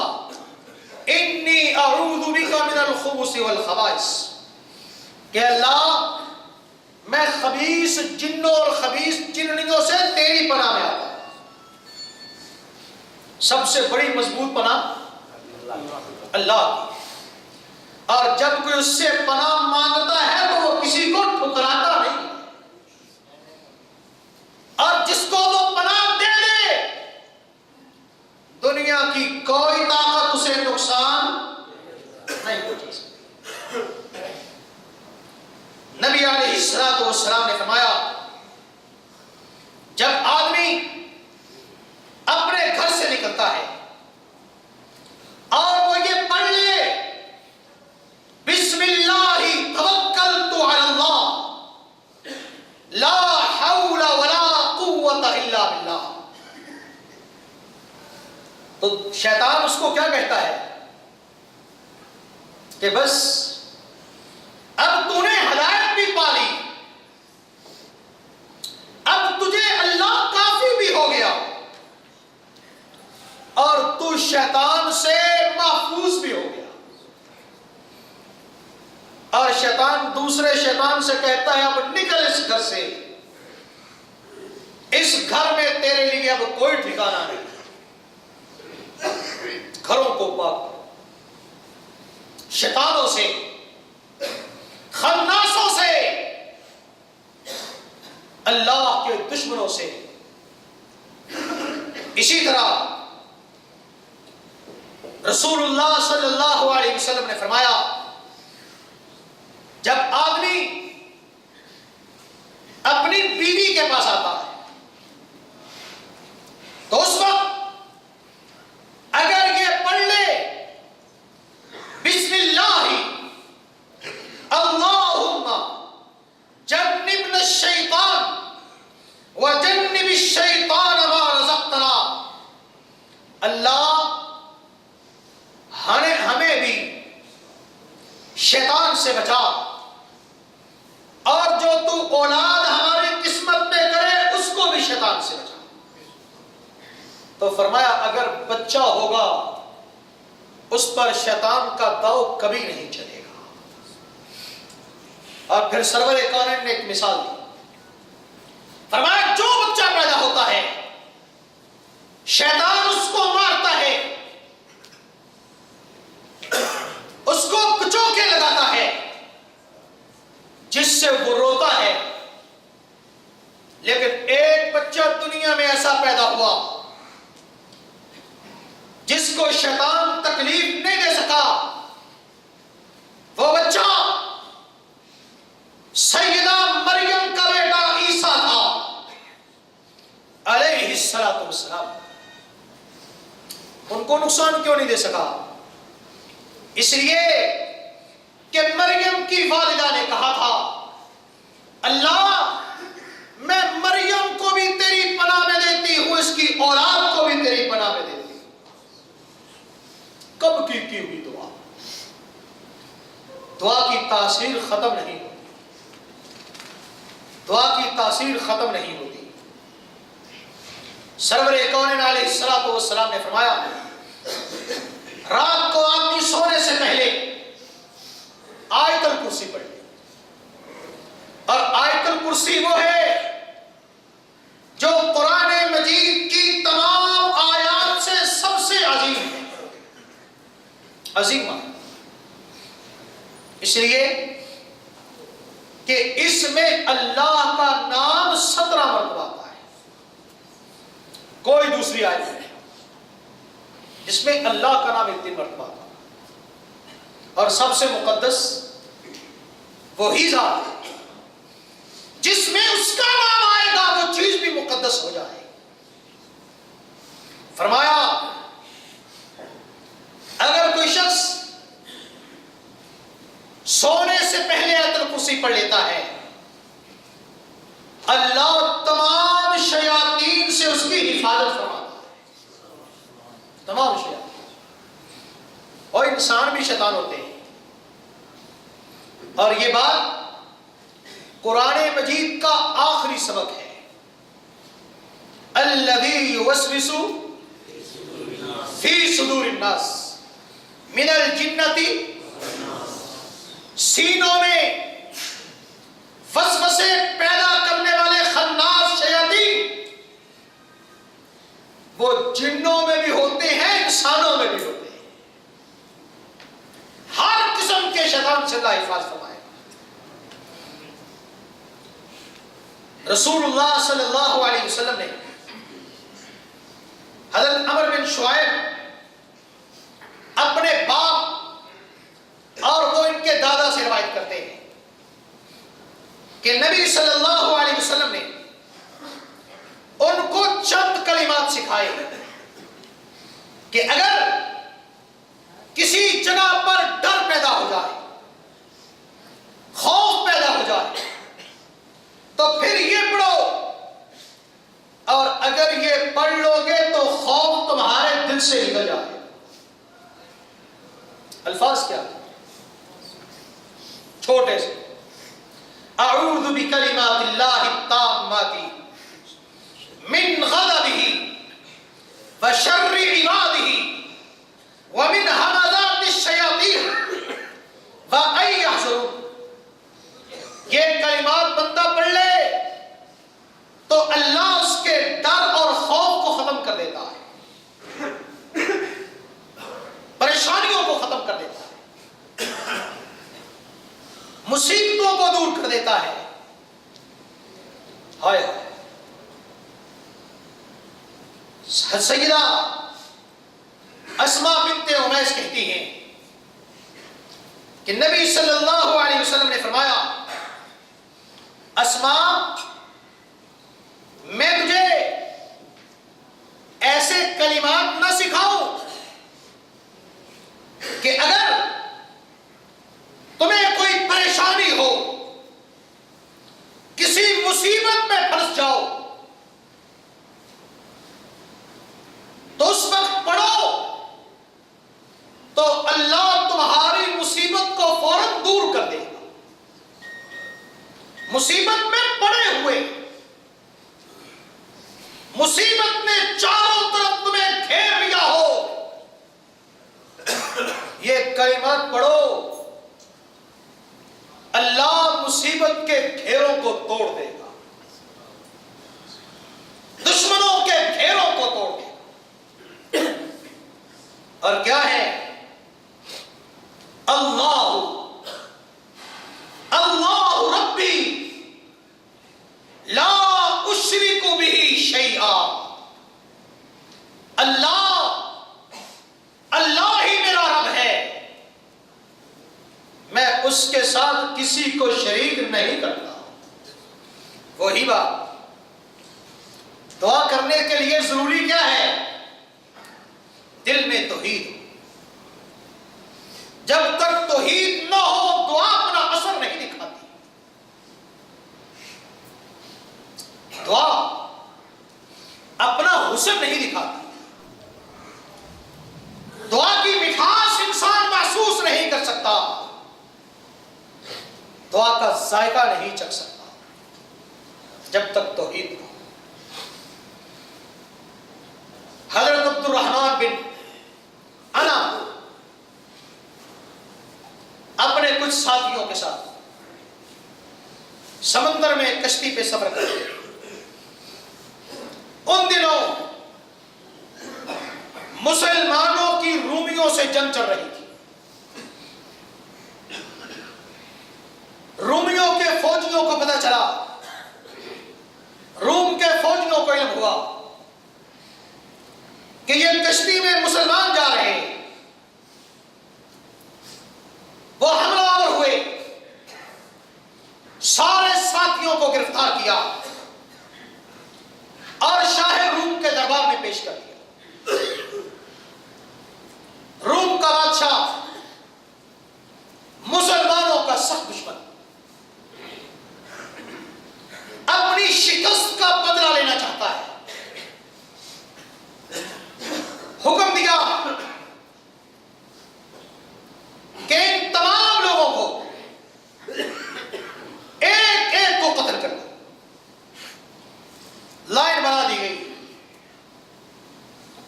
انی اعوذ بک من الخبث والخبائث، کہ اللہ میں خبیث جنوں اور خبیث جننیوں سے تیری پناہ میں آتا ہوں. سب سے بڑی مضبوط پناہ اللہ کی، اور جب کوئی اس سے پناہ مانگتا ہے تو وہ کسی کو ٹھکراتا نہیں، اور جس کو وہ پناہ دے دے دنیا کی کوئی طاقت اسے نقصان نہیں پہنچا سکتی. نبی علیہ الصلوۃ والسلام نے فرمایا جب آدمی اپنے گھر سے نکلتا ہے اور وہ یہ پڑھ لے بسم اللہ توکلت علی اللہ لا حول ولا قوت الا باللہ، تو شیطان اس کو کیا کہتا ہے کہ بس اب تو نے ہدایت بھی پا لی، اب تجھے اللہ کافی بھی ہو گیا اور تو شیطان سے محفوظ بھی ہو گیا. اور شیطان دوسرے شیطان سے کہتا ہے اب نکل اس گھر سے، اس گھر میں تیرے لیے اب کوئی ٹھکانہ نہیں. گھروں کو پاک شیطانوں سے، خناسوں سے، اللہ کے دشمنوں سے. اسی طرح رسول اللہ صلی اللہ علیہ وسلم نے فرمایا جب آدمی اپنی بیوی کے پاس آتا ہے تو اس وقت اگر یہ پڑھ لے بسم اللہ اللہم جنبنا الشیطان وجنب الشیطان ما رزقتنا، اللہ ہمیں بھی شیطان سے بچا، اور جو تو اولاد ہماری قسمت میں کرے اس کو بھی شیطان سے بچا. تو فرمایا اگر بچہ ہوگا اس پر شیطان کا داؤ کبھی نہیں چلے گا. اور پھر سرور کونین نے ایک مثال دی، فرمایا جو بچہ پیدا ہوتا ہے شیطان اس کو مارتا ہے، اس کو کچو کے لگاتا ہے جس سے وہ روتا ہے. لیکن ایک بچہ دنیا میں ایسا پیدا ہوا جس کو شیطان تکلیف نہیں دے سکا، وہ بچہ سیدہ مریم کا بیٹا عیسیٰ تھا علیہ الصلوۃ والسلام. ان کو نقصان کیوں نہیں دے سکا؟ اس لیے کہ مریم کی والدہ نے کہا تھا اللہ میں مریم کو بھی تیری پناہ میں دیتی ہوں، اس کی اولاد کو بھی تیری پناہ میں دیتی ہوں. کب کی ہوئی دعا، دعا کی تاثیر ختم نہیں ہوتی، دعا کی تاثیر ختم نہیں ہوتی. سرور کونین علیہ الصلوۃ والسلام نے فرمایا رات کو آدمی سونے سے پہلے آیت الکرسی پڑھ لے، اور آیت الکرسی وہ ہے جو قرآن مجید کی تمام آیات سے سب سے عظیم ہے، عظیم ہے. اس لیے کہ اس میں اللہ کا نام 17 مرتبہ آتا ہے، کوئی دوسری آیت نہیں جس میں اللہ کا نام 3 مرتبہ آتا ہے. اور سب سے مقدس وہی ذات ہے جس میں اس کا نام آئے گا وہ چیز بھی مقدس ہو جائے. فرمایا اگر کوئی شخص سونے سے پہلے آیت الکرسی پڑھ لیتا ہے اللہ تمام شیاطین سے اس کی حفاظت فرماتا ہے. تمام شیاطین اور انسان بھی شیطان ہوتے ہیں. اور یہ بات قرآن مجید کا آخری سبق ہے. الذی یوسوس فی صدور الناس من الجنۃ، سینوں میں وسوسے پیدا کرنے والے خناس شیاطین وہ جنوں میں بھی ہوتے ہیں انسانوں میں بھی ہوتے ہیں. ہر قسم کے شیطان سے اللہ حفاظت فرمائے. رسول اللہ صلی اللہ علیہ وسلم نے حضرت عمر بن شعیب اپنے باپ اور وہ ان کے دادا سے روایت کرتے ہیں کہ نبی صلی اللہ علیہ وسلم نے ان کو چند کلمات سکھائے کہ اگر کسی جگہ پر ڈر پیدا ہو جائے، خوف پیدا ہو جائے تو پھر یہ پڑھو، اور اگر یہ پڑھ لو گے تو خوف تمہارے دل سے نکل جائے. الفاظ کیا چھوٹے سے، اعوذ بکلمات اللہ التامات من غضبہ وشر عبادہ ومن همزات الشیاطین وان یحضرون. یہ کلمات بندہ پڑھ لے تو اللہ اس کے ڈر اور خوف کو ختم کر دیتا ہے، پریشانیوں کو ختم کر دیتا ہے، مصیبتوں کو دور کر دیتا ہے. ہائے سیدہ اسماء بنت امیس کہتی ہیں کہ نبی صلی اللہ علیہ وسلم نے فرمایا اسماء میں تجھے ایسے کلمات نہ سکھاؤں کہ اگر تمہیں کوئی پریشانی ہو، کسی مصیبت میں پھنس جاؤ تو اس وقت پڑھو تو اللہ تمہاری مصیبت کو فوراً دور کر دے گا. مصیبت میں پڑے ہوئے، مصیبت نے چاروں طرف تمہیں گھیر لیا ہو، یہ کلمات پڑھو اللہ مصیبت کے گھیروں کو توڑ دے گا، دشمنوں کے گھیروں کو توڑ دے گا. اور کیا ہے؟ اللہ اللہ ربی لا اشرک بہ شیئا. اللہ اللہ ہی میرا رب ہے، میں اس کے ساتھ کسی کو شریک نہیں کرتا. وہی بات دعا کرنے کے لیے ضروری کیا ہے؟ دل میں توحید ہو. جب تک توحید نہ ہو دعا اپنا اثر نہیں دکھاتی. دعا اپنا حسن نہیں دکھاتی. دعا کی مٹھاس انسان محسوس نہیں کر سکتا، دعا کا ذائقہ نہیں چکھ سکتا جب تک توحید نہ ہو. حضرت عبد الرحمن بن انا اپنے کچھ ساتھیوں کے ساتھ سمندر میں کشتی پہ سفر کرتے. ان دنوں مسلمانوں کی رومیوں سے جنگ چل رہی تھی. رومیوں کے فوجیوں کو پتہ چلا، روم کے فوجیوں کو علم ہوا کہ یہ کشتی میں مسلمان جا رہے ہیں. وہ حملہ آور ہوئے، سارے ساتھیوں کو گرفتار کیا کہ ان تمام لوگوں کو ایک ایک کو قتل کر دو. لائن بنا دی گئی,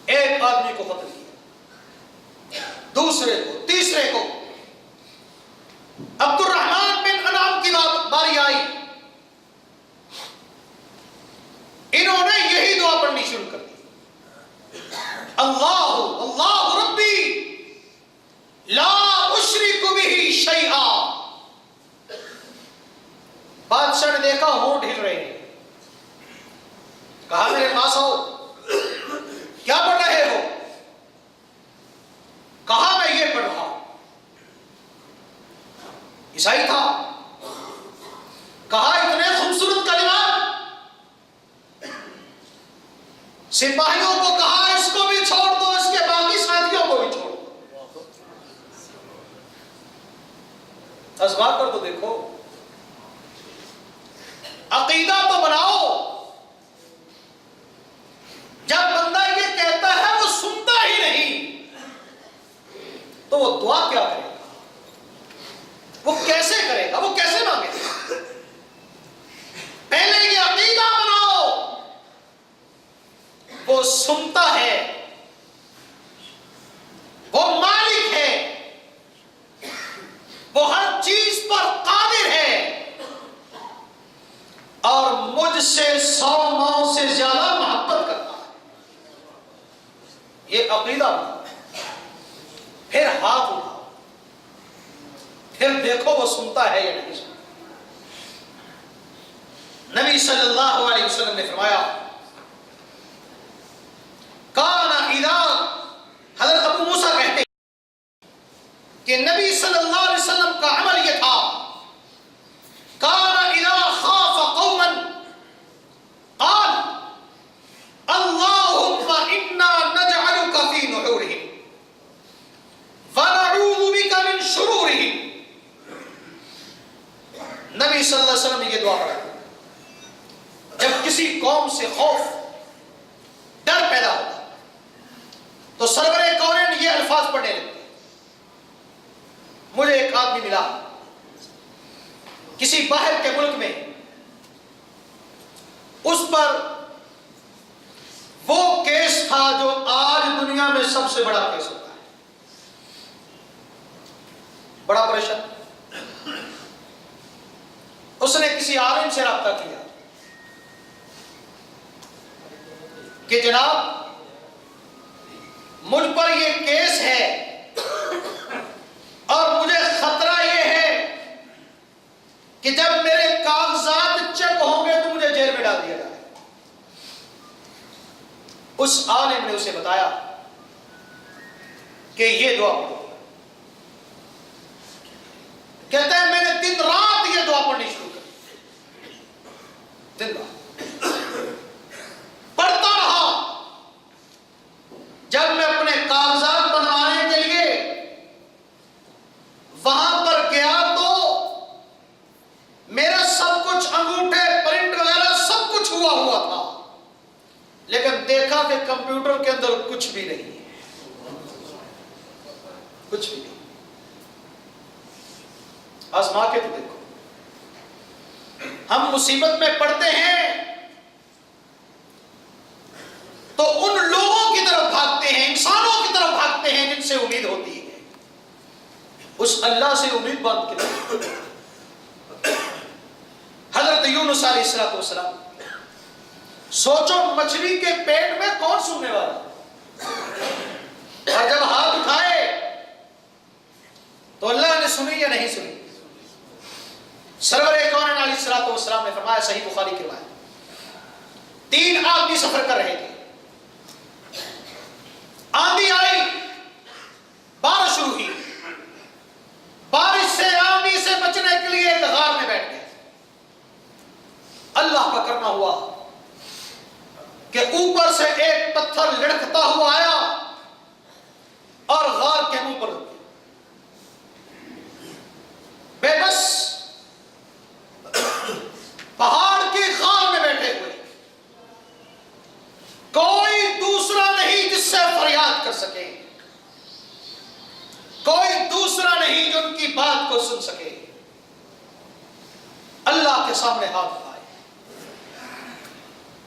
ایک آدمی کو قتل کیا, دوسرے کو, تیسرے کو. عبد الرحمن بن انعام کی باری آئی, انہوں نے یہی دعا پڑھنی شروع کر دی, اللہ اللہ ربی لا اشرک بہ شیئا. بادشاہ نے دیکھا ہونٹ ہل رہے ہیں, کہا میرے پاس آؤ, کیا پڑھ رہے ہو؟ کہا میں یہ پڑھ رہا ہوں. عیسائی تھا, کہا اتنے خوبصورت کلمات. سپاہیوں کو کہا اس کو بھی چھوڑ دو, اس کے باقی ساتھیوں کو بھی چھوڑ دو. اسباب پر تو دیکھو, عقیدہ تو بناؤ. جب بندہ یہ کہتا ہے وہ سنتا ہی نہیں, تو وہ دعا کیا کرے گا, وہ کیسے کرے گا, وہ کیسے مانگے گا؟ پہلے یہ عقیدہ بناؤ, وہ سنتا ہے, وہ مالک ہے, وہ ہر چیز پر قادر ہے, اور مجھ سے 100 ماؤں سے زیادہ محبت کرتا ہے. یہ عقیدہ بناؤ, پھر ہاتھ اٹھاؤ, پھر دیکھو وہ سنتا ہے یا نہیں سنتا. نبی صلی اللہ علیہ وسلم نے فرمایا, کانا اذا, حضرت ابو موسیٰ کہتے ہیں کہ نبی صلی اللہ علیہ وسلم کا عمل یہ تھا, کانا اذا خاف قوما قال اللهم انا نجعلك في نحورهم ونعوذ بك من شرورهم. نبی صلی اللہ علیہ وسلم نے یہ دعا پڑھی, جب کسی قوم سے خوف ڈر پیدا ہوتا تو سرور کونین یہ الفاظ پڑھنے لگتے. مجھے ایک آدمی ملا کسی باہر کے ملک میں, اس پر وہ کیس تھا جو آج دنیا میں سب سے بڑا کیس ہوتا ہے, بڑا پریشان. اس نے کسی عالم سے رابطہ کیا کہ جناب مجھ پر یہ کیس ہے اور مجھے خطرہ یہ ہے کہ جب میرے کاغذات چیک ہوں گے تو مجھے جیل میں ڈال دیا جائے. اس عالم نے اسے بتایا کہ یہ دعا پڑھو. کہتا ہے میں نے دن رات یہ دعا پڑھنی شروع کر, دن رات پڑھتا رہا. جب میں اپنے کاغذات بنوانے کے لیے وہاں پر گیا تو میرا سب کچھ, انگوٹھے, پرنٹ وغیرہ سب کچھ ہوا تھا, لیکن دیکھا کہ کمپیوٹر کے اندر کچھ بھی نہیں ہے, کچھ بھی نہیں. آزما کے تو دیکھو, ہم مصیبت میں پڑتے ہیں تو ان لوگوں کی طرف بھاگتے ہیں, انسانوں کی طرف بھاگتے ہیں جن سے امید ہوتی ہے, اس اللہ سے امید باندھ کے. حضرت یونس علیہ السلام, سوچو مچھلی کے پیٹ میں کون سننے والا, اور جب ہاتھ اٹھائے تو اللہ نے سنی یا نہیں سنی. سرور کونین علیہ السلام نے فرمایا, صحیح بخاری کی روایت, 3 آدمی سفر کر رہے تھے, آندھی آئی, بارش شروع ہوئی, بارش سے آندھی سے بچنے کے لیے ایک غار میں بیٹھ گئے. اللہ کا کرنا ہوا کہ اوپر سے ایک پتھر لڑکتا ہوا آیا اور غار کے منہ پر رک گیا. بے بس پہاڑ کی غار میں بیٹھے ہوئے, نہیں جو ان کی بات کو سن سکے. اللہ کے سامنے ہاتھ اٹھائے,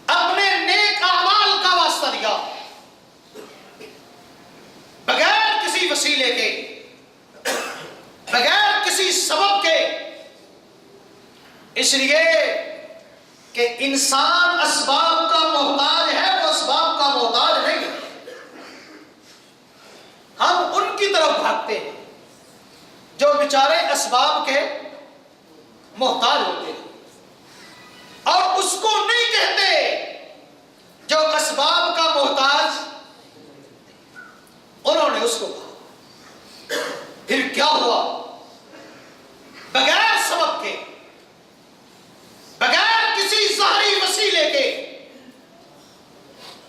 اپنے نیک اعمال کا واسطہ دیا, بغیر کسی وسیلے کے, بغیر کسی سبب کے, اس لیے کہ انسان اسباب کا محتاج ہے, وہ اسباب کا محتاج نہیں ہے. ہم ان کی طرف بھاگتے ہیں جو بیچارے اسباب کے محتاج ہوتے ہیں, اور اس کو نہیں کہتے جو اسباب کا محتاج. انہوں نے اس کو کہا. پھر کیا ہوا؟ بغیر سبب کے, بغیر کسی ظاہری وسیلے کے,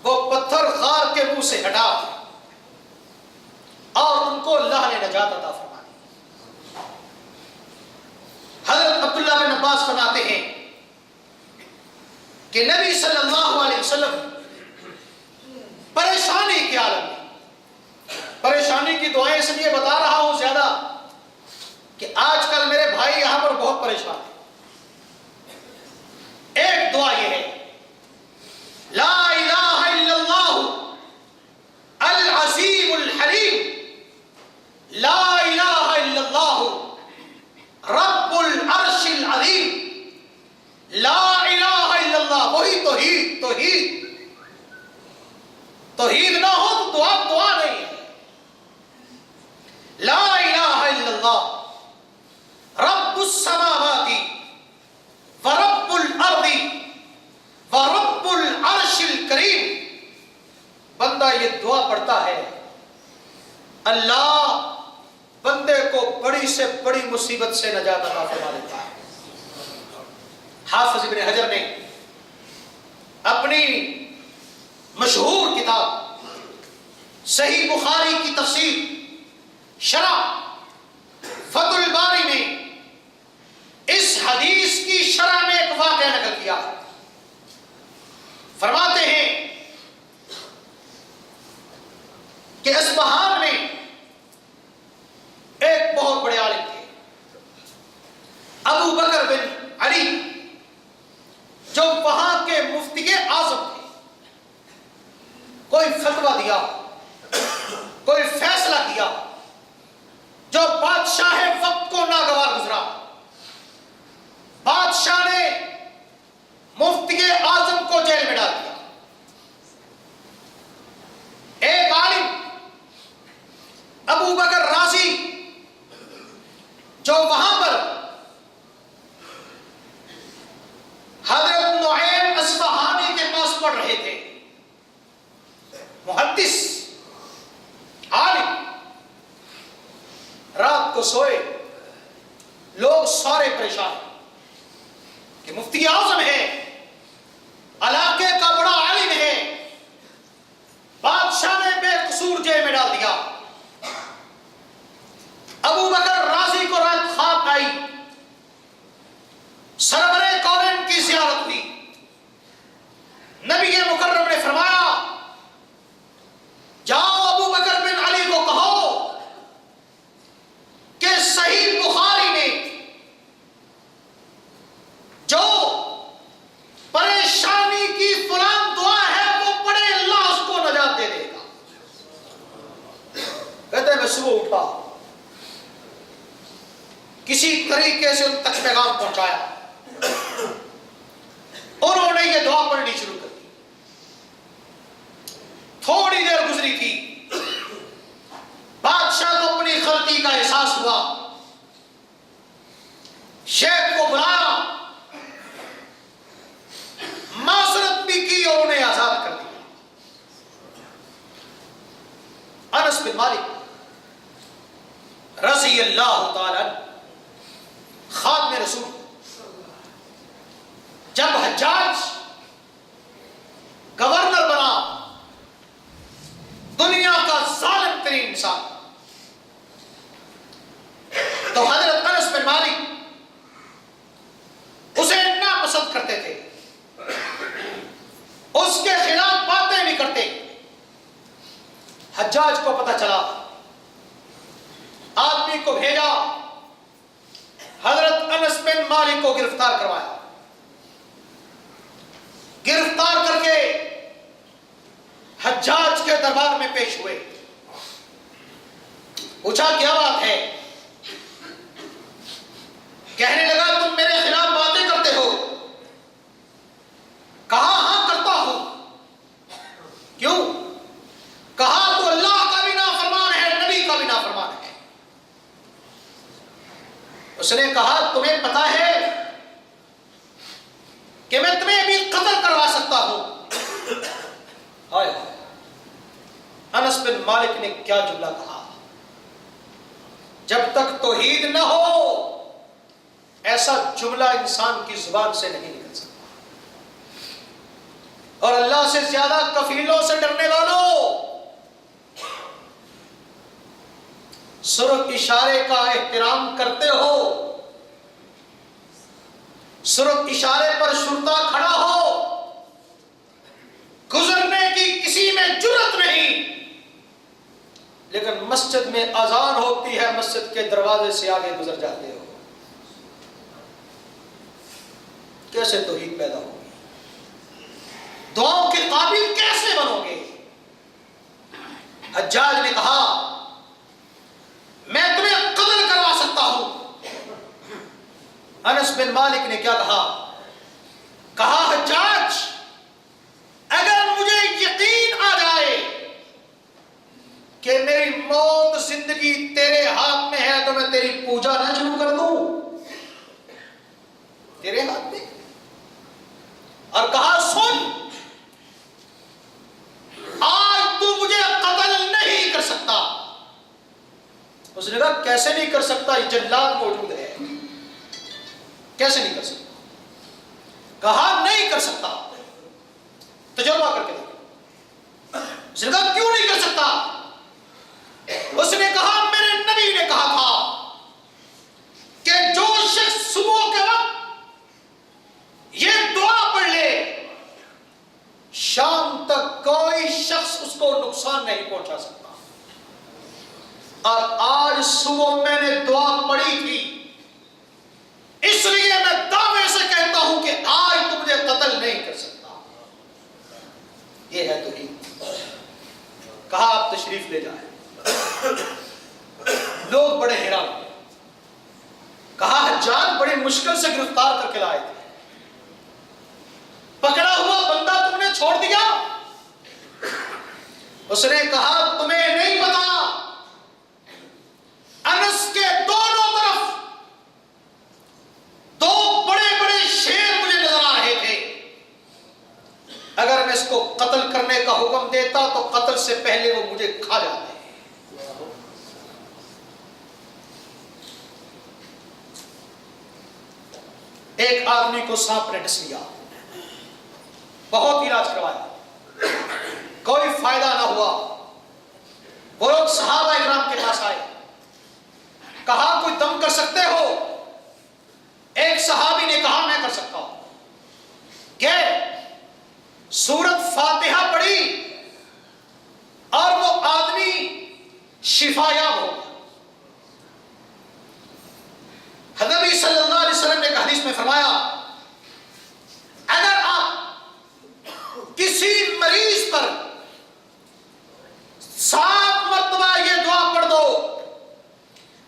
وہ پتھر خار کے منہ سے ہٹا اور ان کو اللہ نے نجات عطا فرمائی. حضرت عبداللہ بن عباس فرماتے ہیں کہ نبی صلی اللہ علیہ وسلم پریشانی کے عالم میں, پریشانی کی دعائیں اس لیے بتا رہا ہوں زیادہ کہ آج کل میرے بھائی یہاں پر بہت پریشان ہیں. ایک دعا یہ ہے, لا الہ الا اللہ العظیم الحلیم, لا الہ الا اللہ رب العرش العظیم, لا الہ الا اللہ. وہی توحید. توحید توحید نہ ہو تو دعا دعا نہیں ہے. لا الہ الا اللہ رب السماوات ورب الارض ورب العرش الکریم. بندہ یہ دعا پڑھتا ہے, اللہ بندے کو بڑی سے بڑی مصیبت سے نجات عطا فرما دیتا ہے. حافظ ابن حجر نے اپنی مشہور کتاب صحیح بخاری کی تفسیر شرح فتح الباری میں اس حدیث کی شرح میں ایک واقعہ نقل کیا. فرماتے ہیں کہ اصفہان میں ایک بہت بڑے عالم تھے, ابو بکر بن علی, جو وہاں کے مفتی اعظم تھے. کوئی فتویٰ دیا, کوئی فیصلہ کیا جو بادشاہ وقت کو ناگوار گزرا. بادشاہ نے مفتی اعظم کو جیل میں ڈال دیا. ایک عالم ابو بکر رازی جو وہاں پر حضرت نعیم اصفہانی کے پاس پڑھ رہے تھے, محدث عالم, رات کو سوئے, لوگ سارے پریشان کہ مفتی اعظم ہے, علاقے کا بڑا عالم ہے, بادشاہ نے بے قصور جیل میں ڈال دیا. ابو بکر رازی کو رات خواب آئی, سرور کونین کی زیارت ہوئی. نبی مکرم نے فرمایا, جاؤ ابو بکر بن علی کو کہو کہ صحیح بخاری میں جو پریشانی کی فلان دعا ہے وہ پڑھے, اللہ اس کو نجات دے دے گا. کہتے ہیں میں صبح اٹھا, کسی طریقے سے ان تک پیغام پہنچایا, انہوں نے یہ دعا پڑھنی شروع کر دی. تھوڑی دیر گزری تھی, بادشاہ کو اپنی غلطی کا احساس ہوا, شیخ کو بلایا, معذرت بھی کی اور انہیں آزاد کر دیا. انس بن مالک رضی اللہ تعالی عنہ خادم رسول, جب حجاج گورنر بنا, دنیا کا ظالم ترین انسان, تو حضرت انس بن مالک اسے ناپسند کرتے تھے, اس کے خلاف باتیں بھی کرتے. حجاج کو پتہ چلا, آدمی آدمی کو بھیجا، حضرت انس بن مالک کو گرفتار کروایا، گرفتار کر کے حجاج کے دربار میں پیش ہوئے، پوچھا کیا بات ہے؟ کہنے لگا تم میرے خلاف باتیں کرتے ہو؟ کہا ہاں کرتا ہوں۔ کیوں؟ کہا تو اللہ کا بھی نافرمان ہے، نبی کا بھی نافرمان ہے۔ اس نے کہا تمہیں پتا ہے کہ میں تمہیں ابھی قتل کروا سکتا ہوں؟ ہائے انس بن مالک نے کیا جملہ کہا، جب تک توحید نہ ہو ایسا جملہ انسان کی زبان سے نہیں نکل سکتا۔ اور اللہ سے زیادہ کفیلوں سے ڈرنے والوں، سرخ اشارے کا احترام کرتے ہو، سرخ اشارے پر شرطا کھڑا ہو، گزرنے کی کسی میں جرت نہیں، لیکن مسجد میں اذان ہوتی ہے، مسجد کے دروازے سے آگے گزر جاتے ہو، کیسے توحید پیدا ہوگی؟ دعاؤں کے قابل کیسے بنو گے؟ حجاج نے کہا میں تمہیں قتل کروا سکتا ہوں۔ انس بن مالک نے کیا کہا؟ کہا حجاج اگر مجھے یقین آ جائے کہ میری موت زندگی تیرے ہاتھ میں ہے تو میں تیری پوجا نہ شروع کر دوں؟ تیرے ہاتھ میں؟ اور کہا سن، آج تو مجھے قتل نہیں کر سکتا۔ اس نے کہا کیسے نہیں کر سکتا؟ یہ جلاد موجود ہے، کیسے نہیں کر سکتا؟ کہا نہیں کر سکتا، تجربہ کر کے دیکھو۔ اس نے کہا کیوں نہیں کر سکتا؟ اس نے کہا میرے نبی نے کہا تھا کہ جو شخص صبح کے وقت یہ دعا پڑھ لے شام تک کوئی شخص اس کو نقصان نہیں پہنچا سکتا۔ اور آج صبح میں نے دعا پڑھی تھی، اس لیے میں دعوے سے کہتا ہوں کہ آج تم مجھے قتل نہیں کر سکتا۔ یہ ہے توحید۔ کہا آپ تشریف لے جائیں۔ لوگ بڑے حیران ہوئے۔ کہا حجاج بڑی مشکل سے گرفتار کر کے لائے تھے، پکڑا ہوا بندہ تم نے چھوڑ دیا؟ اس نے کہا تمہیں نہیں پتا، انس کے دونوں طرف دو بڑے بڑے شیر مجھے نظر آ رہے تھے، اگر میں اس کو قتل کرنے کا حکم دیتا تو قتل سے پہلے وہ مجھے کھا جاتے۔ ایک آدمی کو سانپ نے ڈس لیا، بہت علاج کروایا، کوئی فائدہ نہ ہوا۔ وہ لوگ صحابہ اکرام کے پاس آئے، کہا کوئی دم کر سکتے ہو؟ ایک صحابی نے کہا میں کر سکتا ہوں۔ کہ سورت فاتحہ پڑھی اور وہ آدمی شفا یاب ہو گیا۔ نبی صلی اللہ علیہ وسلم نے ایک حدیث میں فرمایا اگر آپ کسی مریض پر 7 مرتبہ یہ دعا پڑھ دو،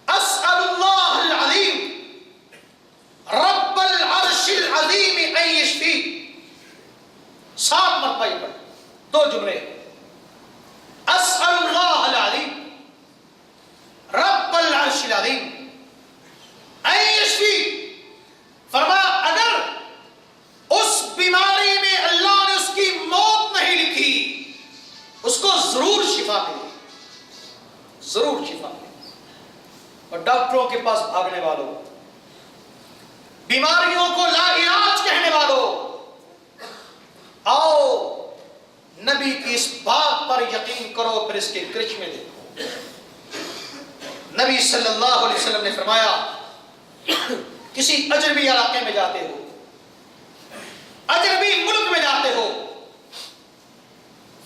اسأل اللہ العظیم رب العرش العظیم ان یشفی، 7 مرتبہ یہ پڑھ، 2 جملے، اسأل اللہ العظیم رب العرش العظیم ان یشفی۔ فرمایا اگر اس بیماری میں اللہ نے اس کی موت نہیں لکھی، اس کو ضرور شفا ملے، ضرور شفا ملے۔ اور ڈاکٹروں کے پاس بھاگنے والوں، بیماریوں کو لا علاج کہنے والوں، آؤ نبی کی اس بات پر یقین کرو، پھر اس کے کرشمے دیکھو۔ نبی صلی اللہ علیہ وسلم نے فرمایا کسی اجنبی علاقے میں جاتے ہو، اجنبی ملک میں جاتے ہو،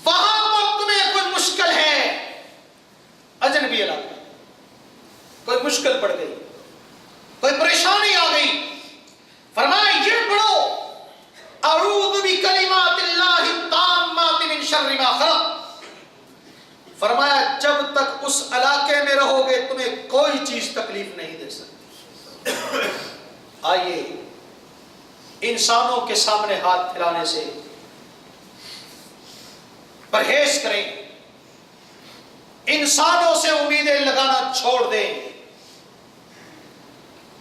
وہاں پر تمہیں کوئی مشکل ہے، اجنبی علاقہ کوئی مشکل پڑ گئی، کوئی پریشانی آ گئی، فرمایا یہ پڑھو اعوذ بکلمات اللہ التامات من شر ما خلق۔ فرمایا جب تک اس علاقے میں رہو گے تمہیں کوئی چیز تکلیف نہیں دے سکتی۔ آئیے انسانوں کے سامنے ہاتھ پھیلانے سے پرہیز کریں، انسانوں سے امیدیں لگانا چھوڑ دیں،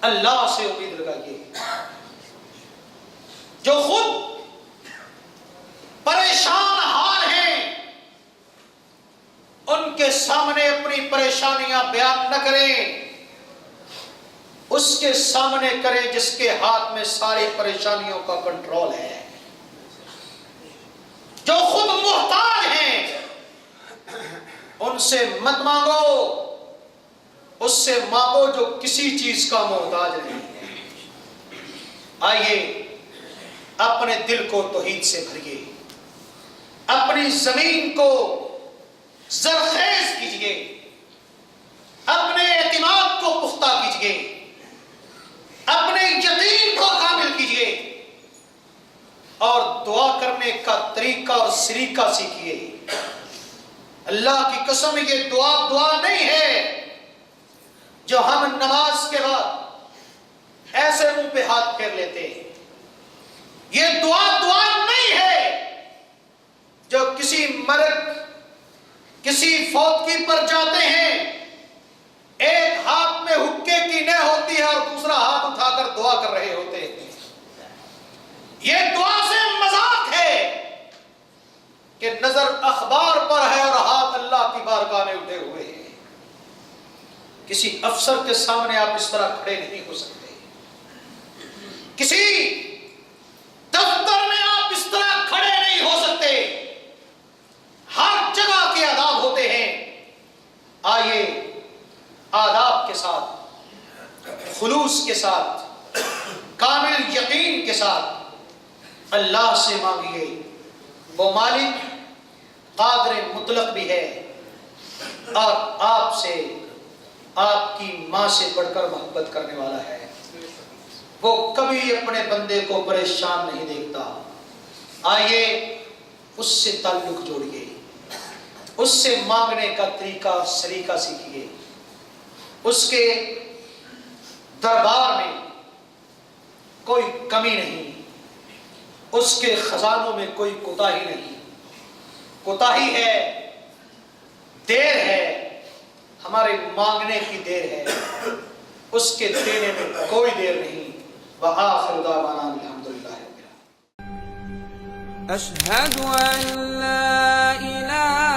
اللہ سے امید لگائیے۔ جو خود پریشان حال ہیں ان کے سامنے اپنی پریشانیاں بیان نہ کریں، اس کے سامنے کریں جس کے ہاتھ میں ساری پریشانیوں کا کنٹرول ہے۔ جو خود محتاج ہیں ان سے مت مانگو، اس سے مانگو جو کسی چیز کا محتاج نہیں ہے۔ آئیے اپنے دل کو توحید سے بھریے، اپنی زمین کو زرخیز کیجئے، اپنے اعتماد کو پختہ کیجئے، اپنے یقین کو کامل کیجئے، اور دعا کرنے کا طریقہ اور سلیقہ سیکھیے۔ اللہ کی قسم یہ دعا نہیں ہے جو ہم نماز کے بعد ایسے منہ پہ ہاتھ پھیر لیتے ہیں، یہ دعا نہیں ہے جو کسی مرگ کسی فوتگی پر جاتے ہیں، ایک ہاتھ میں حکے کی نہ ہوتی ہے اور دوسرا ہاتھ اٹھا کر دعا کر رہے ہوتے ہیں۔ یہ دعا سے مذاق ہے کہ نظر اخبار پر ہے اور ہاتھ اللہ کی بارگاہ میں اٹھے ہوئے ہیں۔ کسی افسر کے سامنے آپ اس طرح کھڑے نہیں ہو سکتے، کسی دفتر میں آپ اس طرح کھڑے نہیں ہو سکتے، ہر جگہ کے آداب ہوتے ہیں۔ آئیے آداب کے ساتھ، خلوص کے ساتھ، کامل یقین کے ساتھ اللہ سے مانگیے۔ وہ مالک قادر مطلق بھی ہے اور آپ سے، آپ کی ماں سے بڑھ کر محبت کرنے والا ہے۔ وہ کبھی اپنے بندے کو پریشان نہیں دیکھتا۔ آئیے اس سے تعلق جوڑیے، اس سے مانگنے کا طریقہ اور سلیقہ سیکھیے۔ اس کے دربار میں کوئی کمی نہیں، اس کے خزانوں میں کوئی کوتاہی نہیں۔ کوتاہی ہے، دیر ہے، ہمارے مانگنے کی دیر ہے، اس کے دینے میں کوئی دیر نہیں۔ وآخر دعوانا الحمدللہ رب العالمین۔ أشهد أن لا إله